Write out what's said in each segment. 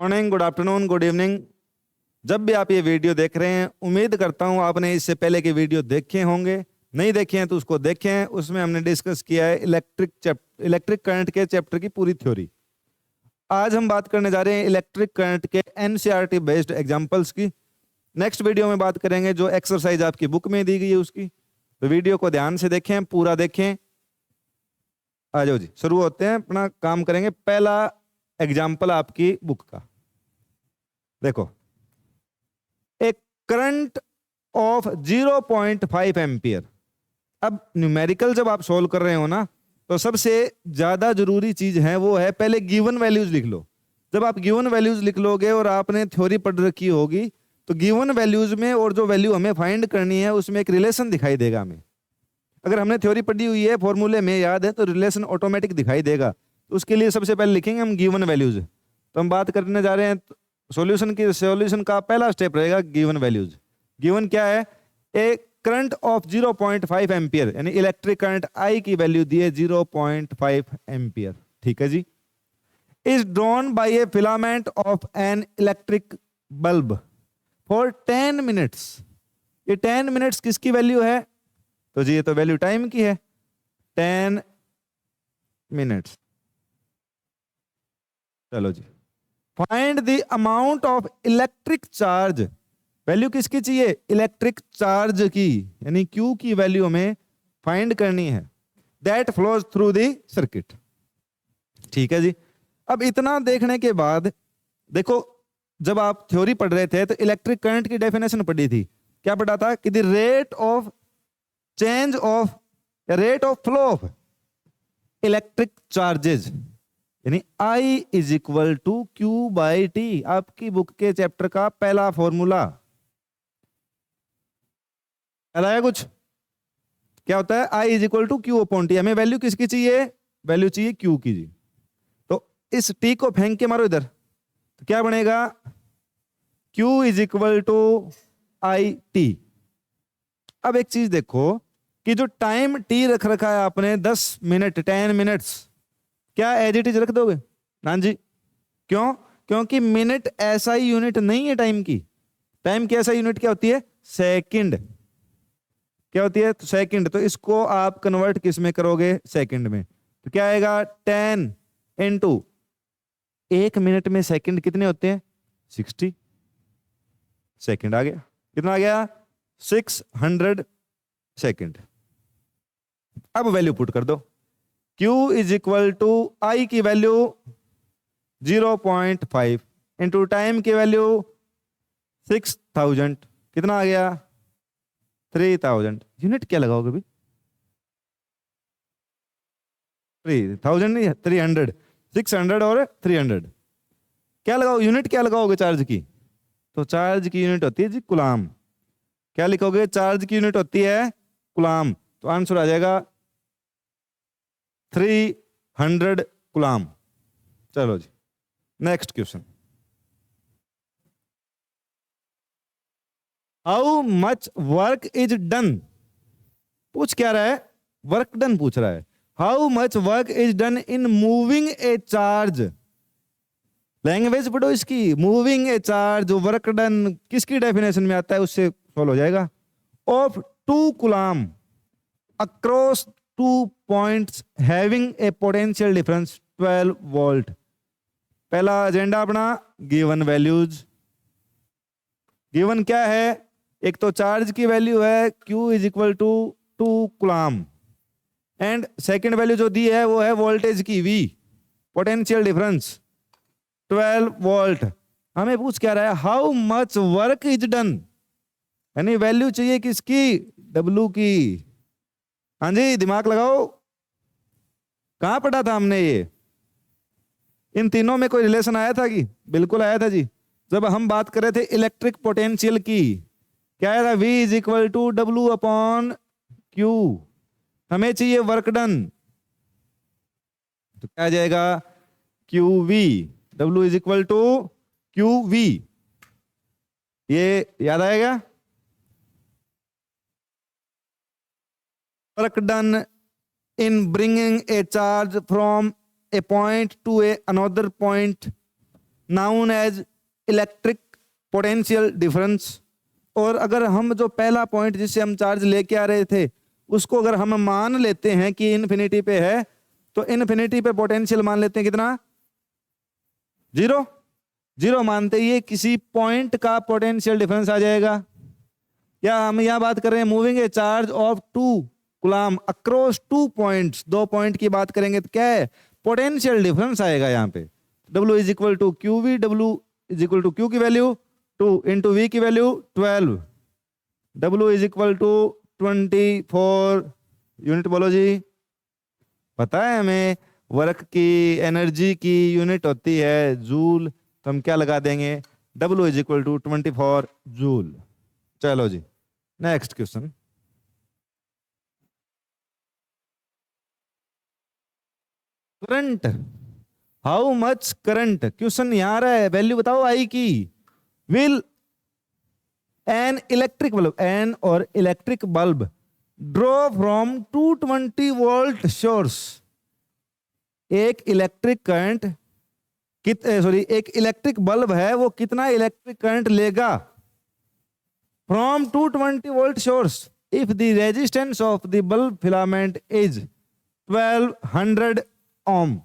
Morning, good afternoon, good evening. जब भी आप ये वीडियो देख रहे हैं, उम्मीद करता हूँ आपने इससे पहले के वीडियो देखे होंगे। नहीं देखे हैं तो उसको देखें। उसमें हमने डिस्कस किया है इलेक्ट्रिक करंट के चैप्टर की पूरी थ्योरी। आज हम बात करने जा रहे हैं इलेक्ट्रिक करंट के एनसीईआरटी बेस्ड एग्जांपल्स की। नेक्स्ट वीडियो में बात करेंगे जो एक्सरसाइज आपकी बुक में दी गई है उसकी। तो वीडियो को ध्यान से देखें, पूरा देखें। आ जाओ जी, शुरू होते हैं, अपना काम करेंगे। पहला एग्जाम्पल आपकी बुक का देखो, एक करंट ऑफ 0.5 एम्पियर। अब न्यूमेरिकल जब आप सोल्व कर रहे हो ना, तो सबसे ज्यादा जरूरी चीज है वो है पहले गिवन वैल्यूज लिख लो। जब आप गिवन वैल्यूज लिख लोगे और आपने थ्योरी पढ़ रखी होगी, तो गिवन वैल्यूज में और जो वैल्यू हमें फाइंड करनी है उसमें एक रिलेशन दिखाई देगा हमें। अगर हमने थ्योरी पढ़ी हुई है, फॉर्मूले में याद है, तो रिलेशन ऑटोमेटिक दिखाई देगा। तो उसके लिए सबसे पहले लिखेंगे हम गिवन वैल्यूज। तो हम बात करने जा रहे हैं सॉल्यूशन का पहला स्टेप रहेगा गिवन वैल्यूज। गिवन क्या है? एक करंट ऑफ 0.5 एम्पियर, यानी इलेक्ट्रिक करंट आई की वैल्यू दी है 0.5 एम्पियर। ठीक है जी। Is drawn by a filament of an electric bulb for 10 minutes. ये 10 मिनट्स किसकी वैल्यू है? तो जी ये तो वैल्यू टाइम की है, 10 मिनट्स। चलो जी, find the amount of electric charge. Value किसकी चाहिए? इलेक्ट्रिक चार्ज की, यानी Q की वैल्यू हमें फाइंड करनी है। That flows through the circuit. ठीक है जी। अब इतना देखने के बाद देखो, जब आप थ्योरी पढ़ रहे थे तो इलेक्ट्रिक करंट की डेफिनेशन पढ़ी थी। क्या पढ़ा था? कि the rate of change of rate of flow of electric charges, यानी I is equal to Q by t. आपकी बुक के चैप्टर का पहला फॉर्मूला आया कुछ? क्या होता है? I is equal to Q upon t. हमें वैल्यू किसकी चाहिए? वैल्यू चाहिए Q की जी। तो इस T को फेंक के मारो इधर, तो क्या बनेगा? Q is equal to I t. अब एक चीज देखो कि जो टाइम T रख रखा है आपने 10 मिनट 10 मिनट्स, क्या एज इट इज रख दोगे? हाँ जी। क्यों? क्योंकि मिनट ऐसा ही यूनिट नहीं है टाइम की। टाइम की ऐसा यूनिट क्या होती है? सेकंड। क्या होती है? तो सेकंड। तो इसको आप कन्वर्ट किस में करोगे? सेकंड में। तो क्या आएगा? 10 इंटू 1 मिनट में सेकंड कितने होते हैं? 60 सेकंड। आ गया? कितना आ गया? 600 सेकंड। अब वैल्यू पुट कर दो। Q इज इक्वल टू आई की वैल्यू 0.5 इंटू टाइम की वैल्यू 6000। कितना आ गया? 3000। यूनिट क्या लगाओगे भाई? 3000 नहीं, 300। 600 और 300 क्या लगाओ? यूनिट क्या लगाओगे चार्ज की? तो चार्ज की यूनिट होती है जी कूलाम। क्या लिखोगे? चार्ज की यूनिट होती है कूलाम। तो आंसर आ जाएगा 300 कूलाम। चलो जी, next question. How much work is done. पूछ क्या रहा है? वर्क डन पूछ रहा है। How much work is done in moving a charge. Language पढ़ो इसकी। Moving a charge, work done किसकी डेफिनेशन में आता है? उससे सॉल्व हो जाएगा। Of 2 coulomb across 2 points having a potential difference 12 volt. पहला एजेंडा अपना गिवन वैल्यूज। गिवन क्या है? एक तो चार्ज की वैल्यू है Q is equal to 2 coulomb, and second value जो दी है वो है वोल्टेज की V, पोटेंशियल डिफरेंस 12 वोल्ट। हमें पूछ क्या रहा है? How much work is done, यानी वैल्यू चाहिए किसकी? W की। हाँ जी, दिमाग लगाओ। कहां पढ़ा था हमने ये? इन तीनों में कोई रिलेशन आया था कि? बिल्कुल आया था जी। जब हम बात कर रहे थे इलेक्ट्रिक पोटेंशियल की, क्या आया था? V is equal to W upon Q। हमें चाहिए वर्क डन, तो क्या आ जाएगा? QV। W is equal to QV। ये याद आएगा? Work done in bringing a charge from a point to another point known as electric potential difference. और अगर हम जो पहला पॉइंट जिससे हम चार्ज लेके आ रहे थे उसको अगर हम मान लेते हैं कि इन्फिनिटी पे है, तो इन्फिनिटी पे पोटेंशियल मान लेते हैं कितना, जीरो। जीरो मानते ही किसी पॉइंट का पोटेंशियल डिफरेंस आ जाएगा। या हम यहां बात कर रहे हैं moving a charge of 2 coulomb across 2 points, 2 point की बात करेंगे तो क्या है, पोटेंशियल डिफरेंस आएगा यहाँ पे। W is equal to Q V, W is equal to Q की वैल्यू 2 इंटू वी की value 12, W is equal to 24 unit. बोलो जी, पता है हमें वर्क की एनर्जी की यूनिट होती है जूल, तो हम क्या लगा देंगे, W is equal to 24 joule. चलो जी next question. Current, how much current, question यहां रहा है, वैल्यू बताओ आई की। Will an electric bulb, an और electric bulb draw from 220 volt source, एक इलेक्ट्रिक करंट एक इलेक्ट्रिक बल्ब है वो कितना इलेक्ट्रिक करंट लेगा from 220 volt source if the resistance of the bulb filament is 1200 ohm.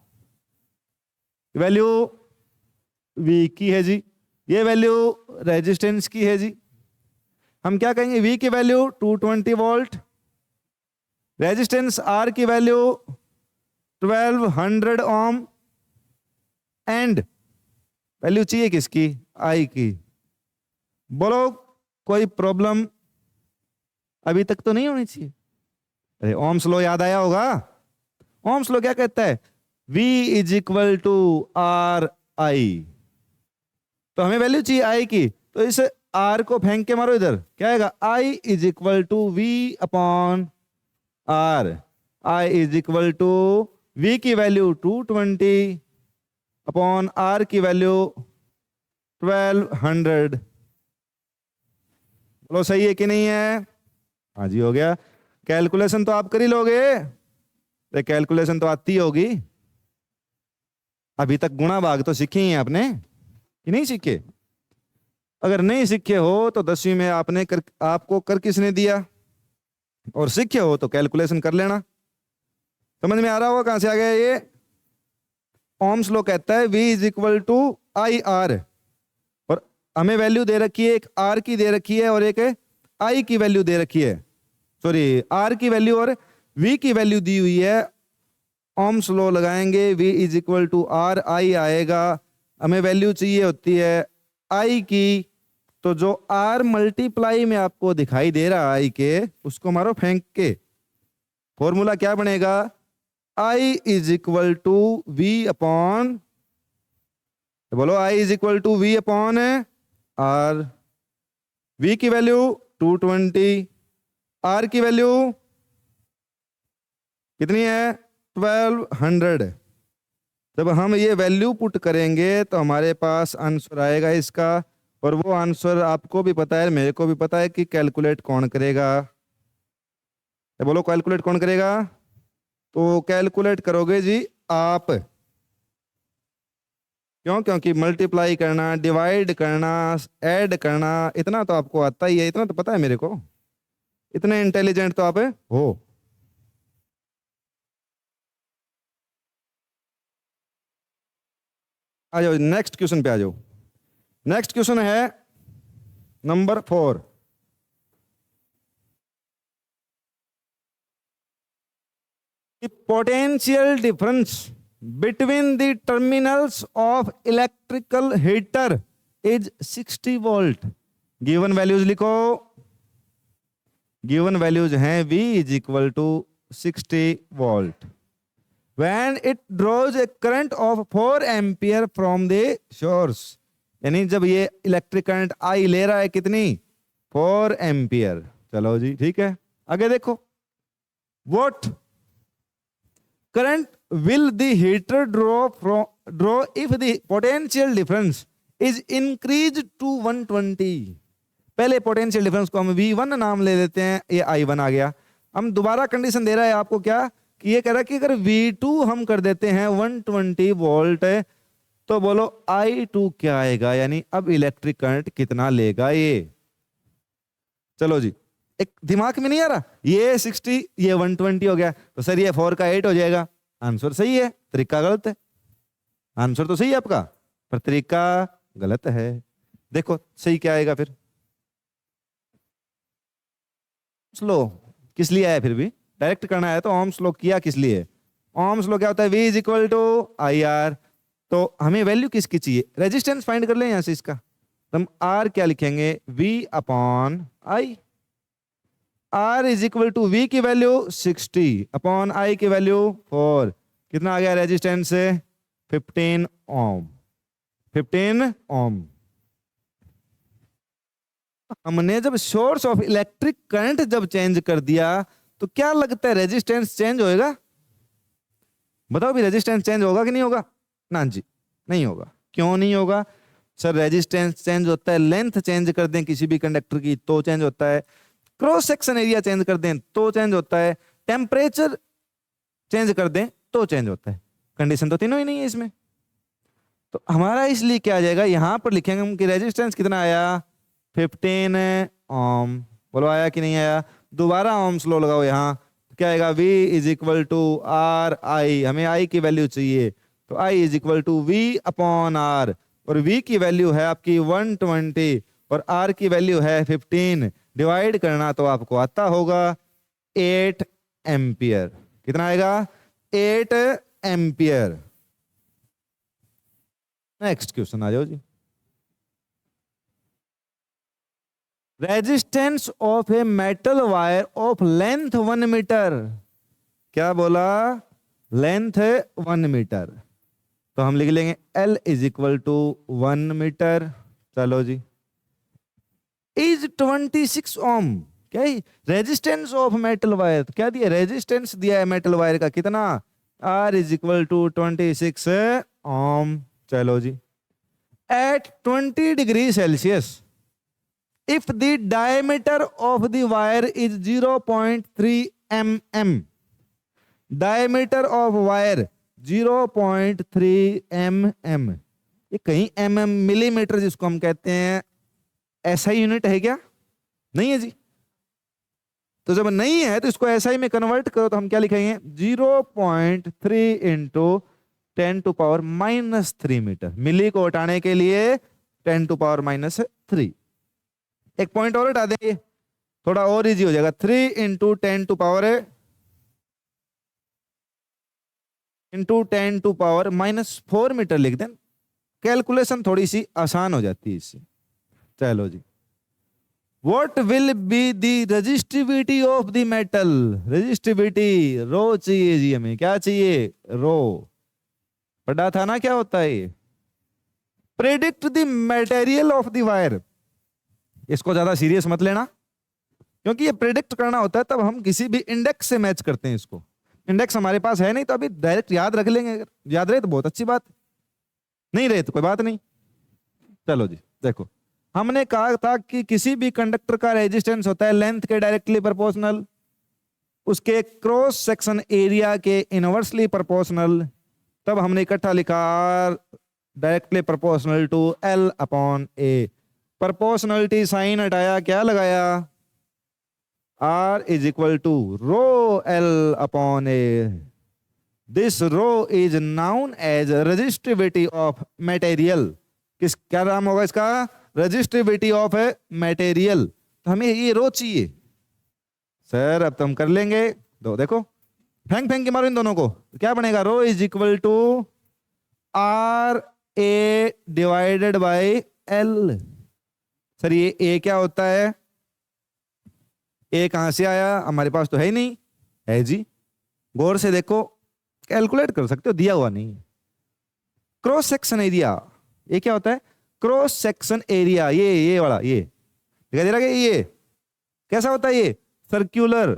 Value V की है जी, ये वैल्यू रेजिस्टेंस की है जी। हम क्या कहेंगे, V की वैल्यू 220 वोल्ट, रेजिस्टेंस R की वैल्यू 1200 ओम, एंड वैल्यू चाहिए किसकी, I की। बोलो कोई प्रॉब्लम अभी तक तो नहीं होनी चाहिए। अरे ओम्स लॉ याद आया होगा। ओम्स लॉ क्या कहता है, V is equal to R I, तो हमें वैल्यू चाहिए I की, तो इस R को फेंक के मारो इधर, क्या आएगा, I is equal to V upon R। I is equal to V की वैल्यू 220 अपॉन R की वैल्यू 1200। बोलो सही है कि नहीं है, हाँ जी हो गया। कैलकुलेशन तो आप कर ही लोगे, तो कैलकुलेशन तो आती होगी। अभी तक गुणा भाग तो सीखे ही हैं आपने कि नहीं सीखे? अगर नहीं सीखे हो तो 10वीं में आपको कर किसने दिया, और सीखे हो तो कैलकुलेशन कर लेना। समझ में आ रहा होगा कहां से आ गया ये। ओम्स लॉ कहता है V is equal to I R, और हमें वैल्यू दे रखी है, एक R की दे रखी है और एक I की वैल्यू दे रखी है, सॉरी R की वैल्यू और V की वैल्यू दी हुई है। ओम्स लॉ लगाएंगे, V is equal to R I आएगा, हमें वैल्यू चाहिए होती है I की, तो जो R मल्टीप्लाई में आपको दिखाई दे रहा है I के, उसको मारो फेंक के। फॉर्मूला क्या बनेगा, I is equal to V upon, बोलो I is equal to V upon R। V की वैल्यू 220, R की वैल्यू कितनी है 1200। जब हम ये वैल्यू पुट करेंगे तो हमारे पास आंसर आएगा इसका, और वो आंसर आपको भी पता है मेरे को भी पता है कि कैलकुलेट कौन करेगा। बोलो कैलकुलेट कौन करेगा, तो कैलकुलेट करोगे जी आप। क्यों, क्योंकि मल्टीप्लाई करना, डिवाइड करना, ऐड करना, इतना तो आपको आता ही है, इतना तो पता है मेरे को, इतने इंटेलिजेंट तो आप हो। आ जाओ नेक्स्ट क्वेश्चन पे आ जाओ। नेक्स्ट क्वेश्चन है number 4। Potential difference between the terminals of electrical heater is 60 volt. Given values लिखो, गिवन वैल्यूज हैं V is equal to 60 volt when it draws a current of 4 ampere from the source। यानी जब ये electric current I ले रहा है कितनी, 4 ampere. चलो जी ठीक है, आगे देखो। What current will the heater draw if the potential difference is increased to 120। पहले पोटेंशियल डिफरेंस को हम V1 नाम ले लेते हैं, ये I1 आ गया। हम दोबारा कंडीशन दे रहा है आपको क्या, कि ये कह रहा है कि अगर V2 हम कर देते हैं 120 वोल्ट तो बोलो I2 क्या आएगा, यानी अब इलेक्ट्रिक करंट कितना लेगा ये। चलो जी, एक दिमाग में नहीं आ रहा, ये 60 ये 120 हो गया, तो सर ये 4 का 8 हो जाएगा। आंसर सही है, तरीका गलत है। आंसर तो सही है आपका, पर तरीका गलत है। देखो सही क्या आएगा फिर। स्लो किस लिए आया, फिर भी डायरेक्ट करना है तो ओम्स लॉ किया किस लिए। ओम्स लॉ क्या होता है, V is equal to I R. तो हमें वैल्यू किसकी चाहिए, रेजिस्टेंस फाइंड कर लें यहां से इसका। तो हम R क्या लिखेंगे, V upon I. R is equal to V की वैल्यू 60 अपॉन I की वैल्यू 4। कितना आ गया रेजिस्टेंस से, 15 ओम। 15 ओम। हमने जब सोर्स ऑफ इलेक्ट्रिक करंट जब चेंज कर दिया तो क्या लगता है रेजिस्टेंस चेंज होएगा। बताओ भी, रेजिस्टेंस चेंज होगा कि नहीं होगा। ना जी नहीं होगा। क्यों नहीं होगा सर, रेजिस्टेंस चेंज होता है, लेंथ चेंज कर दें किसी भी कंडक्टर की तो चेंज होता है, क्रॉस सेक्शन एरिया चेंज कर दें तो चेंज होता है, टेम्परेचर चेंज कर दें तो चेंज होता है। कंडीशन तो तीनों ही नहीं है इसमें। तो हमारा इसलिए क्या आ जाएगा, यहां पर लिखेंगे हम कि रेजिस्टेंस कितना आया, 15 ओम। बोलो आया कि नहीं आया। दोबारा ओम्स लॉ लगाओ यहाँ, क्या आएगा, V is equal to R I. हमें I की वैल्यू चाहिए, तो I is equal to V upon R. और V की वैल्यू है आपकी 120 और R की वैल्यू है 15। डिवाइड करना तो आपको आता होगा 8 एम्पियर। कितना आएगा, 8 एम्पियर। नेक्स्ट क्वेश्चन आ जाओ जी। Resistance of a metal wire of length 1 metre. क्या बोला, लेंथ 1 मीटर। तो हम लिख लेंगे L is equal to 1 metre. चलो जी, इज 26 ओम। क्या रेजिस्टेंस ऑफ मेटल वायर, क्या दिया, रेजिस्टेंस दिया है मेटल वायर का कितना, R is equal to 26 ohm. चलो जी, at 20 degree Celsius if the diameter of the wire is 0.3 mm, diameter of wire 0.3 mm, ये कहीं mm मिलीमीटर जिसको हम कहते हैं ऐसा यूनिट है क्या, नहीं है जी। तो जब नहीं है तो इसको SI में कन्वर्ट करो तो हम क्या लिखेंगे, 0.3 इंटू 10 टू पावर -3 मीटर। मिली को हटाने के लिए 10 टू पावर -3। एक पॉइंट और हटा देंगे, थोड़ा और इजी हो जाएगा। 3 इंटू 10 टू पावर -4 मीटर लिख दें, कैलकुलेशन थोड़ी सी आसान हो जाती है इससे। चलो जी, what will be the resistivity of the metal. Resistivity rho चाहिए जी, हमें क्या चाहिए, रो। पढ़ा था ना क्या होता है ये। Predict the material of the wire. इसको ज्यादा सीरियस मत लेना, क्योंकि ये प्रेडिक्ट करना होता है तब हम किसी भी इंडेक्स से मैच करते हैं इसको। इंडेक्स हमारे पास है नहीं तो अभी डायरेक्ट याद रख लेंगे, अगर याद रहे तो बहुत अच्छी बात, नहीं रहे तो कोई बात नहीं। चलो जी देखो, हमने कहा था कि किसी भी कंडक्टर का रेजिस्टेंस होता है लेंथ के डायरेक्टली प्रोपोर्शनल, उसके क्रॉस सेक्शन एरिया के इनवर्सली प्रोपोर्शनल। तब हमने इकट्ठा लिखा directly proportional to L upon A। Proportionality sign हटाया, क्या लगाया, R is equal to rho L upon A। This rho is known as resistivity of material. किस क्या नाम होगा इसका, रेजिस्टिविटी ऑफ मटेरियल। तो हमें ये रो चाहिए सर, अब तो हम कर लेंगे। दो देखो, फेंक फेंक के मारो इन दोनों को, क्या बनेगा, rho is equal to R A divided by L। Sir ये A क्या होता है, A कहां से आया, हमारे पास तो है ही नहीं, है जी। गौर से देखो, कैलकुलेट कर सकते हो, दिया हुआ नहीं। क्रॉस सेक्शन एरिया, ये क्या होता है, क्रॉस सेक्शन एरिया, ये वाला, ये दिखाई दे रहा है, ये कैसा होता है, ये सर्क्यूलर।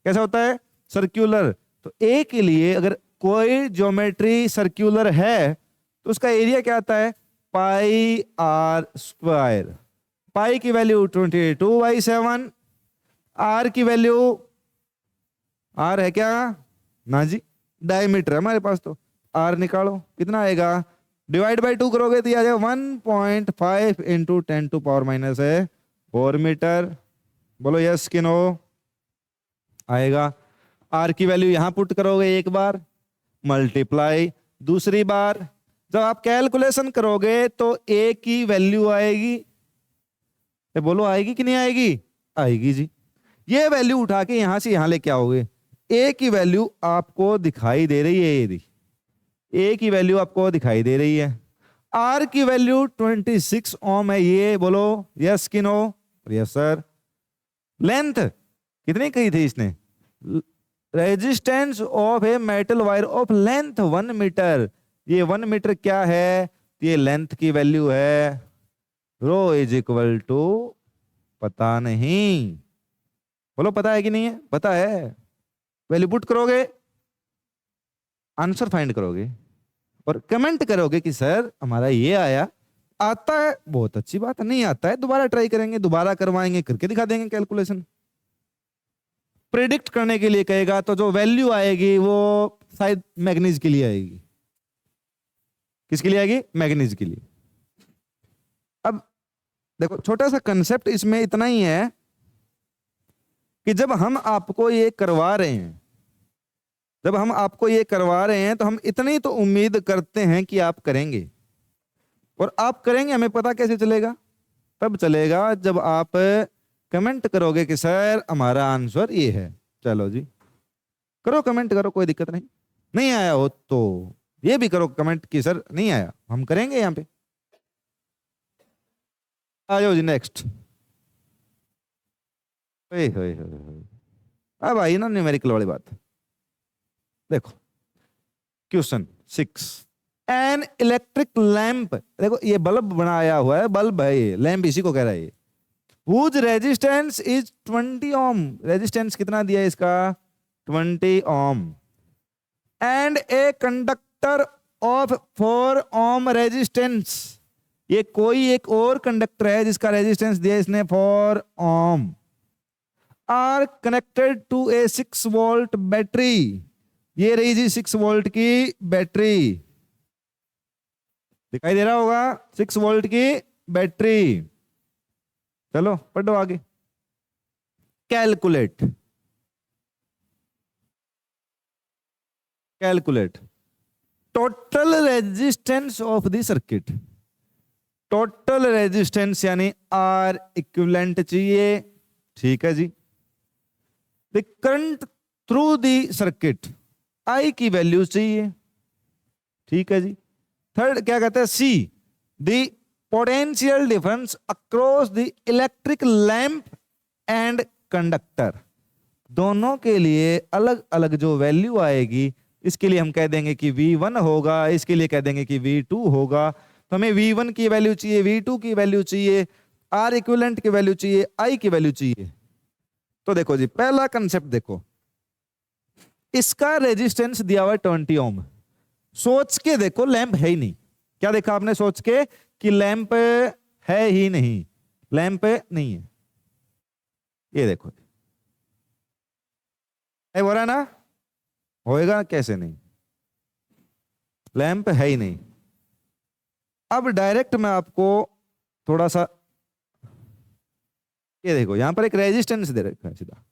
कैसा होता है, सर्क्यूलर। तो A के लिए अगर कोई ज्योमेट्री सर्क्यूलर है तो उसका एरिया क्या आता है, पाई आर स्क्वायर। पाई की वैल्यू 22/7, आर की वैल्यू, आर है क्या, ना जी, डायमीटर है हमारे पास, तो आर निकालो कितना आएगा, डिवाइड बाई 2 करोगे तो आ जाएगा 1.5 इंटू 10⁻⁴ मीटर। बोलो यस कि नो? आएगा। आर की वैल्यू यहां पुट करोगे एक बार, मल्टीप्लाई दूसरी बार। जब आप कैलकुलेशन करोगे तो ए की वैल्यू आएगी, बोलो आएगी कि नहीं आएगी? आएगी जी। ये वैल्यू उठा के यहां से यहां लेके आओगे, ए की वैल्यू आपको दिखाई दे रही है, ये ए की वैल्यू आपको दिखाई दे रही है। आर की वैल्यू 26 ओम है ये, बोलो यस कि नो? Yes sir. लेंथ कितनी कही थी इसने? Resistance of a metal wire of length 1 metre. ये 1 मीटर क्या है? ये लेंथ की वैल्यू है। रो इज इक्वल टू, पता नहीं, बोलो पता है कि नहीं है? पता है। वैल्यू पुट करोगे, आंसर फाइंड करोगे और कमेंट करोगे कि सर हमारा ये आया। आता है बहुत अच्छी बात है, नहीं आता है दोबारा ट्राई करेंगे, दोबारा करवाएंगे, करके दिखा देंगे कैलकुलेशन। प्रेडिक्ट करने के लिए कहेगा तो जो वैल्यू आएगी वो शायद मैग्नीज के लिए आएगी। किसके लिए आएगी? मैग्नीज के लिए। अब देखो छोटा सा कंसेप्ट इसमें इतना ही है कि जब हम आपको ये करवा रहे हैं, जब हम आपको ये करवा रहे हैं तो हम इतनी तो उम्मीद करते हैं कि आप करेंगे। और आप करेंगे हमें पता कैसे चलेगा? तब चलेगा जब आप कमेंट करोगे कि सर हमारा आंसर ये है। चलो जी करो, कमेंट करो, कोई दिक्कत नहीं। नहीं आया हो तो ये भी करो कमेंट कि सर नहीं आया, हम करेंगे यहां पे। आ जाओ जी नेक्स्ट। अब आई ना न्यूमेरिकल वाली बात। देखो क्वेश्चन 6, एन इलेक्ट्रिक लैंप। देखो ये बल्ब बनाया हुआ है, बल्ब है ये, लैंप इसी को कह रहा है ये। Whose resistance is 20 ohm. Resistance कितना दिया है इसका? 20 ohm. And a conductor of 4 ohm resistance. ये कोई एक और कंडक्टर है जिसका रेजिस्टेंस दिया इसने 4 ohm, are connected to a 6 volt battery. ये रही जी 6 वोल्ट की बैटरी, दिखाई दे रहा होगा, 6 वोल्ट की बैटरी। चलो पढ़ो आगे। Calculate, calculate total resistance of the circuit. Total resistance यानी आर इक्विवेलेंट चाहिए, ठीक है जी। The current through the circuit, I की वैल्यू चाहिए, ठीक है जी। थर्ड क्या कहते हैं? See the potential difference across the electric lamp and conductor. दोनों के लिए अलग अलग जो वैल्यू आएगी, इसके लिए हम कह देंगे कि V1 होगा, इसके लिए कह देंगे कि V2 होगा। तो हमें V1 की वैल्यू चाहिए, V2 की वैल्यू चाहिए, आर इक्विवेलेंट की वैल्यू चाहिए, आई की वैल्यू चाहिए। तो देखो जी पहला कंसेप्ट देखो, इसका रेजिस्टेंस दिया हुआ है 20 ओम। सोच के देखो लैंप है ही नहीं। क्या देखा आपने सोच के? कि लैंप है ही नहीं, लैंप नहीं है। ये देखो हो रहा है ना, होएगा कैसे नहीं, लैंप है ही नहीं। अब डायरेक्ट मैं आपको थोड़ा सा, ये देखो यहां पर एक रेजिस्टेंस दे रखा है सीधा।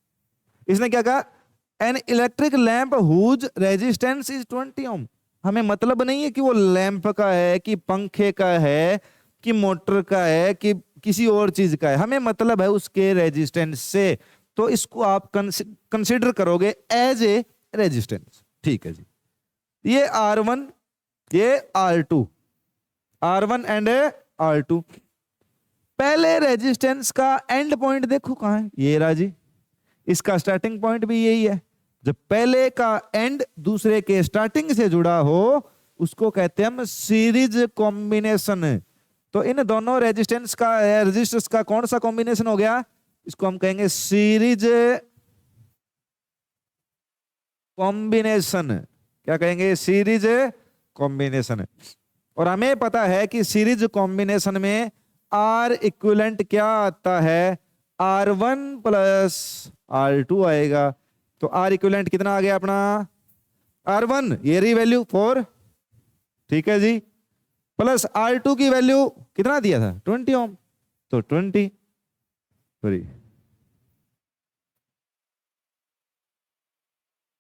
इसने क्या कहा? An electric lamp whose resistance is 20 ohm. हमें मतलब नहीं है कि वो लैंप का है, कि पंखे का है, कि मोटर का है, कि किसी और चीज का है। हमें मतलब है उसके रेजिस्टेंस से। तो इसको आप कंसिडर करोगे एज ए रेजिस्टेंस, ठीक है जी। ये R1, ये R2, R1 एंड R2। पहले रेजिस्टेंस का एंड पॉइंट देखो कहां है, ये रहा जी। इसका स्टार्टिंग पॉइंट भी यही है। जब पहले का एंड दूसरे के स्टार्टिंग से जुड़ा हो उसको कहते हैं हम सीरीज कॉम्बिनेशन। तो इन दोनों रेजिस्टेंस का, रेजिस्टेंस का कौन सा कॉम्बिनेशन हो गया? इसको हम कहेंगे सीरीज कॉम्बिनेशन। क्या कहेंगे? Series combination. और हमें पता है कि सीरीज कॉम्बिनेशन में आर इक्विवेलेंट क्या आता है? R1 प्लस R2 आएगा। तो आर इक्विवेलेंट कितना आ गया अपना? R1, ये रही वैल्यू 4, ठीक है जी। प्लस R2 की वैल्यू कितना दिया था 20 ओम, तो 20 सॉरी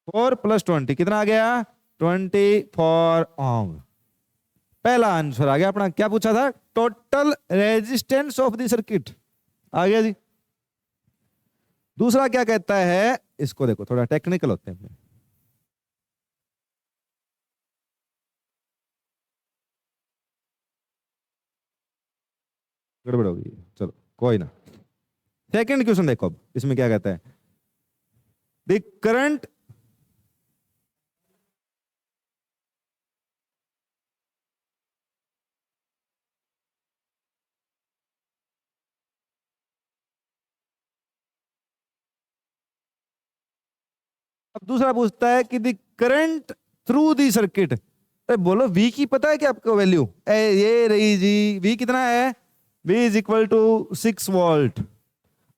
4 + 20 कितना आ गया 24 ओम। पहला आंसर आ गया अपना। क्या पूछा था total resistance of the circuit आ गया जी। दूसरा क्या कहता है, इसको देखो थोड़ा टेक्निकल होते हैं, गड़बड़ हो गई चलो कोई ना। सेकंड क्वेश्चन देखो अब इसमें क्या कहता है, द करंट अब दूसरा पूछता है कि the current through the circuit. अरे बोलो वी की पता है क्या आपको वैल्यू, ये रही जी, वी कितना है, V is equal to 6 volt.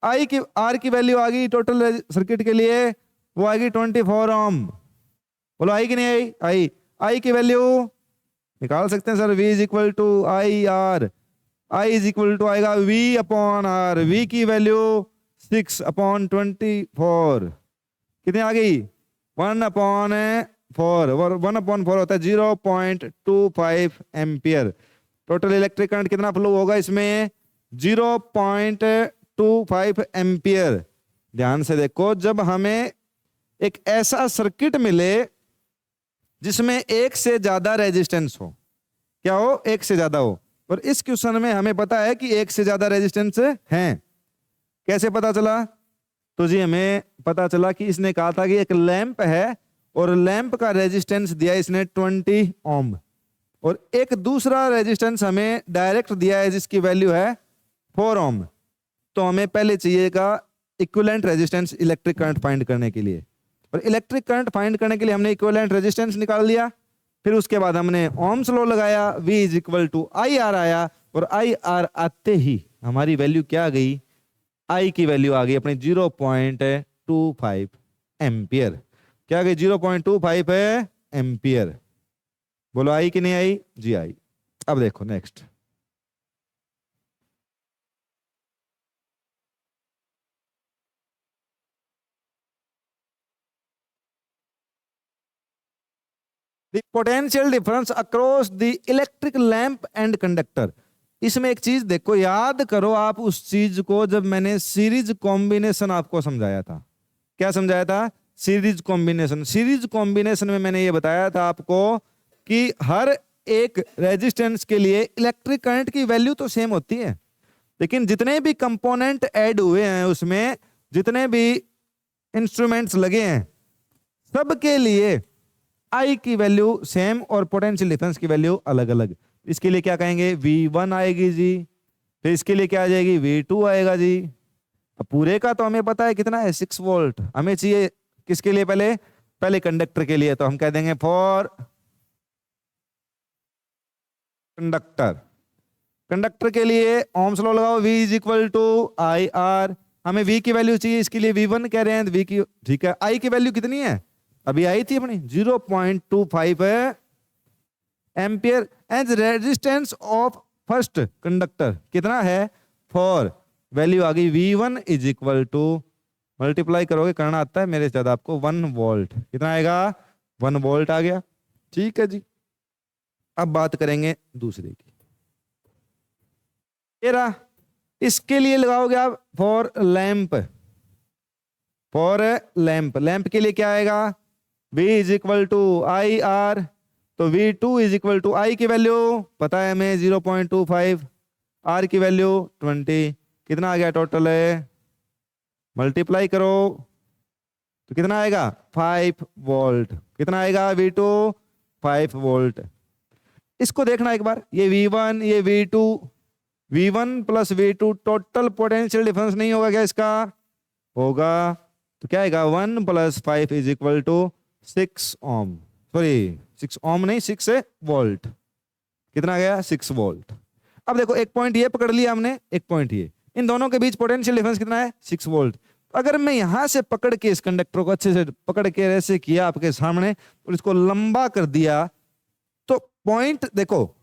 I की आर की वैल्यू आ गई टोटल सर्किट के लिए, वो आएगी 24 ओम। बोलो आई कि नहीं आई, आई आई की वैल्यू निकाल सकते हैं sir, V is equal to I R, I is equal to आएगा वी अपॉन आर, वी की वैल्यू 6 अपॉन 24 कितनी आ गई 1/4, और 1/4 होता है 0.25 एम्पियर। टोटल इलेक्ट्रिक करंट कितना फ्लो होगा इसमें 0.25 एम्पियर। ध्यान से देखो, जब हमें एक ऐसा सर्किट मिले जिसमें एक से ज्यादा रेजिस्टेंस हो, क्या हो एक से ज्यादा हो, और इस क्वेश्चन में हमें पता है कि एक से ज्यादा रेजिस्टेंस है। कैसे पता चला, तो जी हमें पता चला कि इसने कहा था कि एक लैंप है और लैंप का रेजिस्टेंस दिया इसने 20 ओम, और एक दूसरा रेजिस्टेंस हमें डायरेक्ट दिया है जिसकी वैल्यू है 4 ओम। तो हमें पहले चाहिएगा equivalent resistance electric current find करने के लिए, और इलेक्ट्रिक करंट फाइंड करने के लिए हमने इक्विवेलेंट रेजिस्टेंस निकाल लिया। फिर उसके बाद हमने ओम्स लॉ लगाया, V is equal to I R आया, और आई आर आते ही हमारी वैल्यू क्या आ गई, आई की वैल्यू आ गई अपनी 0.25 एम्पियर। क्या आ गई 0.25 एम्पियर। बोलो आई कि नहीं आई, जी आई। अब देखो next, the potential difference across the electric lamp and conductor. इसमें एक चीज देखो, याद करो आप उस चीज को जब मैंने सीरीज कॉम्बिनेशन आपको समझाया था। क्या समझाया था, सीरीज कॉम्बिनेशन। सीरीज कॉम्बिनेशन में मैंने ये बताया था आपको कि हर एक रेजिस्टेंस के लिए इलेक्ट्रिक करंट की वैल्यू तो सेम होती है, लेकिन जितने भी कंपोनेंट ऐड हुए हैं उसमें, जितने भी इंस्ट्रूमेंट्स लगे हैं, सबके लिए आई की वैल्यू सेम और पोटेंशियल डिफरेंस की वैल्यू अलग अलग। इसके लिए क्या कहेंगे, V1 आएगी जी, फिर इसके लिए क्या आ जाएगी, V2 आएगा जी। अब पूरे का तो हमें पता है कितना है 6 वोल्ट, हमें चाहिए किसके लिए, पहले कंडक्टर के लिए, तो हम कह देंगे फॉर कंडक्टर। कंडक्टर के लिए ओम्स लॉ लगाओ, V is equal to I R. हमें V की वैल्यू चाहिए, इसके लिए V1 कह रहे हैं, V की ठीक है। I की वैल्यू कितनी है, अभी आई थी अपनी 0.25 ampere. As resistance of first conductor कितना है 4, वैल्यू आ गई V1 is equal to, multiply करोगे करना आता है मेरे साथ आपको, 1 वोल्ट। कितना आएगा 1 वोल्ट आ गया, ठीक है जी। अब बात करेंगे दूसरे की, तेरा इसके लिए लगाओगे आप for lamp, for lamp. Lamp के लिए क्या आएगा, V is equal to I R, तो V2 इज इक्वल टू आई की वैल्यू पता है हमें 0.25, आर की वैल्यू 20, कितना आ गया टोटल है, मल्टीप्लाई करो तो कितना आएगा 5 वोल्ट। कितना आएगा V2 5 वोल्ट। इसको देखना एक बार, ये V1 ये V2, V1 plus V2 total potential difference नहीं होगा क्या इसका, होगा। तो क्या आएगा 1 + 5 is equal to 6 ohm, sorry 6 ohm नहीं 6 वोल्ट। कितना आ गया 6 वोल्ट। अब देखो एक पॉइंट ये पकड़ लिया हमने, एक पॉइंट ये, इन दोनों के बीच पोटेंशियल डिफरेंस कितना है 6 वोल्ट। अगर मैं यहां से पकड़ के इस कंडक्टर को अच्छे से पकड़ के ऐसे किया आपके सामने और इसको लंबा कर दिया, तो पॉइंट देखो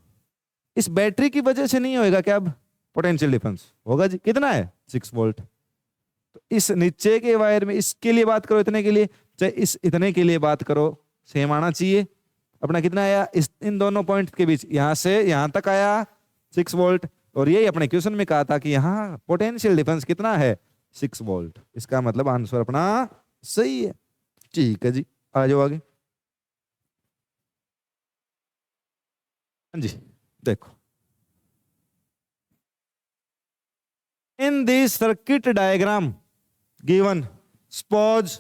इस बैटरी की वजह से नहीं होएगा क्या? अब पोटेंशियल डिफरेंस होगा जी, कितना है? 6 वोल्ट। तो इस नीचे के वायर में इसके लिए बात करो, इतने के लिए, चाहे इस इतने के लिए बात करो, सेम आना चाहिए। अपना कितना आया इस इन दोनों पॉइंट के बीच, यहां से यहां तक आया 6 वोल्ट, और यही अपने क्वेश्चन में कहा था कि यहाँ पोटेंशियल डिफरेंस कितना है? 6 वोल्ट। इसका मतलब आंसर अपना सही है। ठीक है जी, आ जाओ आगे। हाँ जी, देखो, in this circuit diagram given suppose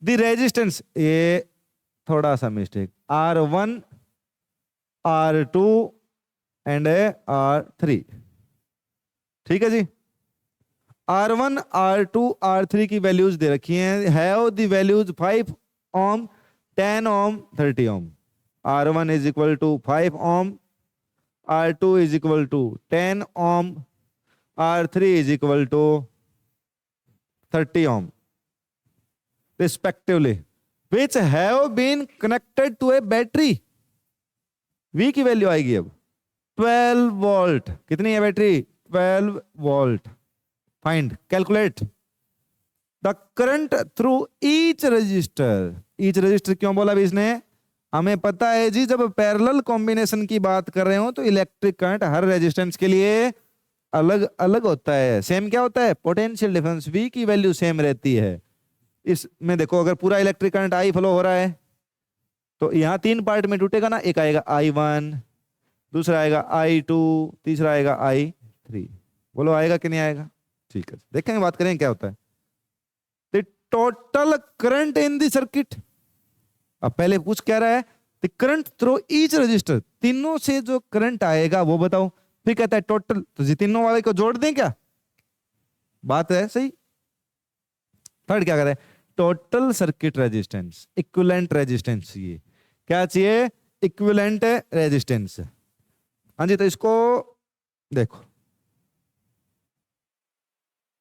the resistance, ये थोड़ा सा mistake, R1 R2 and R3। ठीक है जी, R1 R2 R3 की वैल्यूज दे रखी हैं, have the values 5 ohm 10 ohm 30 ohm. R1 is equal to 5 ohm, R2 is equal to 10 ohm, R3 is equal to 30 ohm respectively, which have been connected to a battery। V की value आएगी अब 12 volt. कितनी है battery? 12 volt. Find, calculate the current through each resistor. Each resistor क्यों बोला भी इसने? हमें पता है जी, जब पैरेलल कॉम्बिनेशन की बात कर रहे हो तो इलेक्ट्रिक करंट हर रेजिस्टेंस के लिए अलग अलग होता है। सेम क्या होता है? Potential difference. V की वैल्यू सेम रहती है। इसमें देखो, अगर पूरा इलेक्ट्रिक करंट I फ्लो हो रहा है तो यहाँ 3 पार्ट में टूटेगा ना, एक आएगा I1, दूसरा आएगा I2, तीसरा आएगा I3। बोलो आएगा कि नहीं आएगा? ठीक है, देखेंगे, बात करेंगे क्या होता है। The total current in the circuit, अब पहले पूछ क्या रहा है? The current through each resistor, तीनों से जो करंट आएगा वो बताओ। फिर कहता है टोटल, तो जी तीनों वाले को जोड़ दें क्या? बात है सही। थर्ड क्या कर रहा है? Total circuit resistance, equivalent resistance चाहिए। क्या चाहिए? Equivalent resistance. हाँ जी, तो इसको देखो,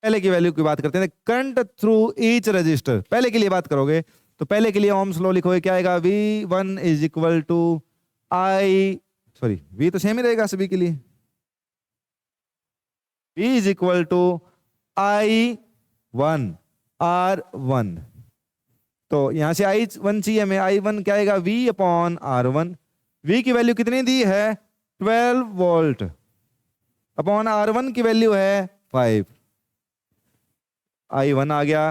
पहले की वैल्यू की बात करते हैं। करंट थ्रू ईच रजिस्टर, पहले के लिए बात करोगे तो पहले के लिए ओम्स लॉ लिखोगे, क्या आएगा? V1 is equal to V तो सेम ही रहेगा सभी के लिए, V is equal to I1 R1। तो यहां से I1 चाहिए हमें, I1 क्या आएगा? V upon R1। V की वैल्यू कितनी दी है? 12 वोल्ट, अपॉन R1 की वैल्यू है 5। I1 आ गया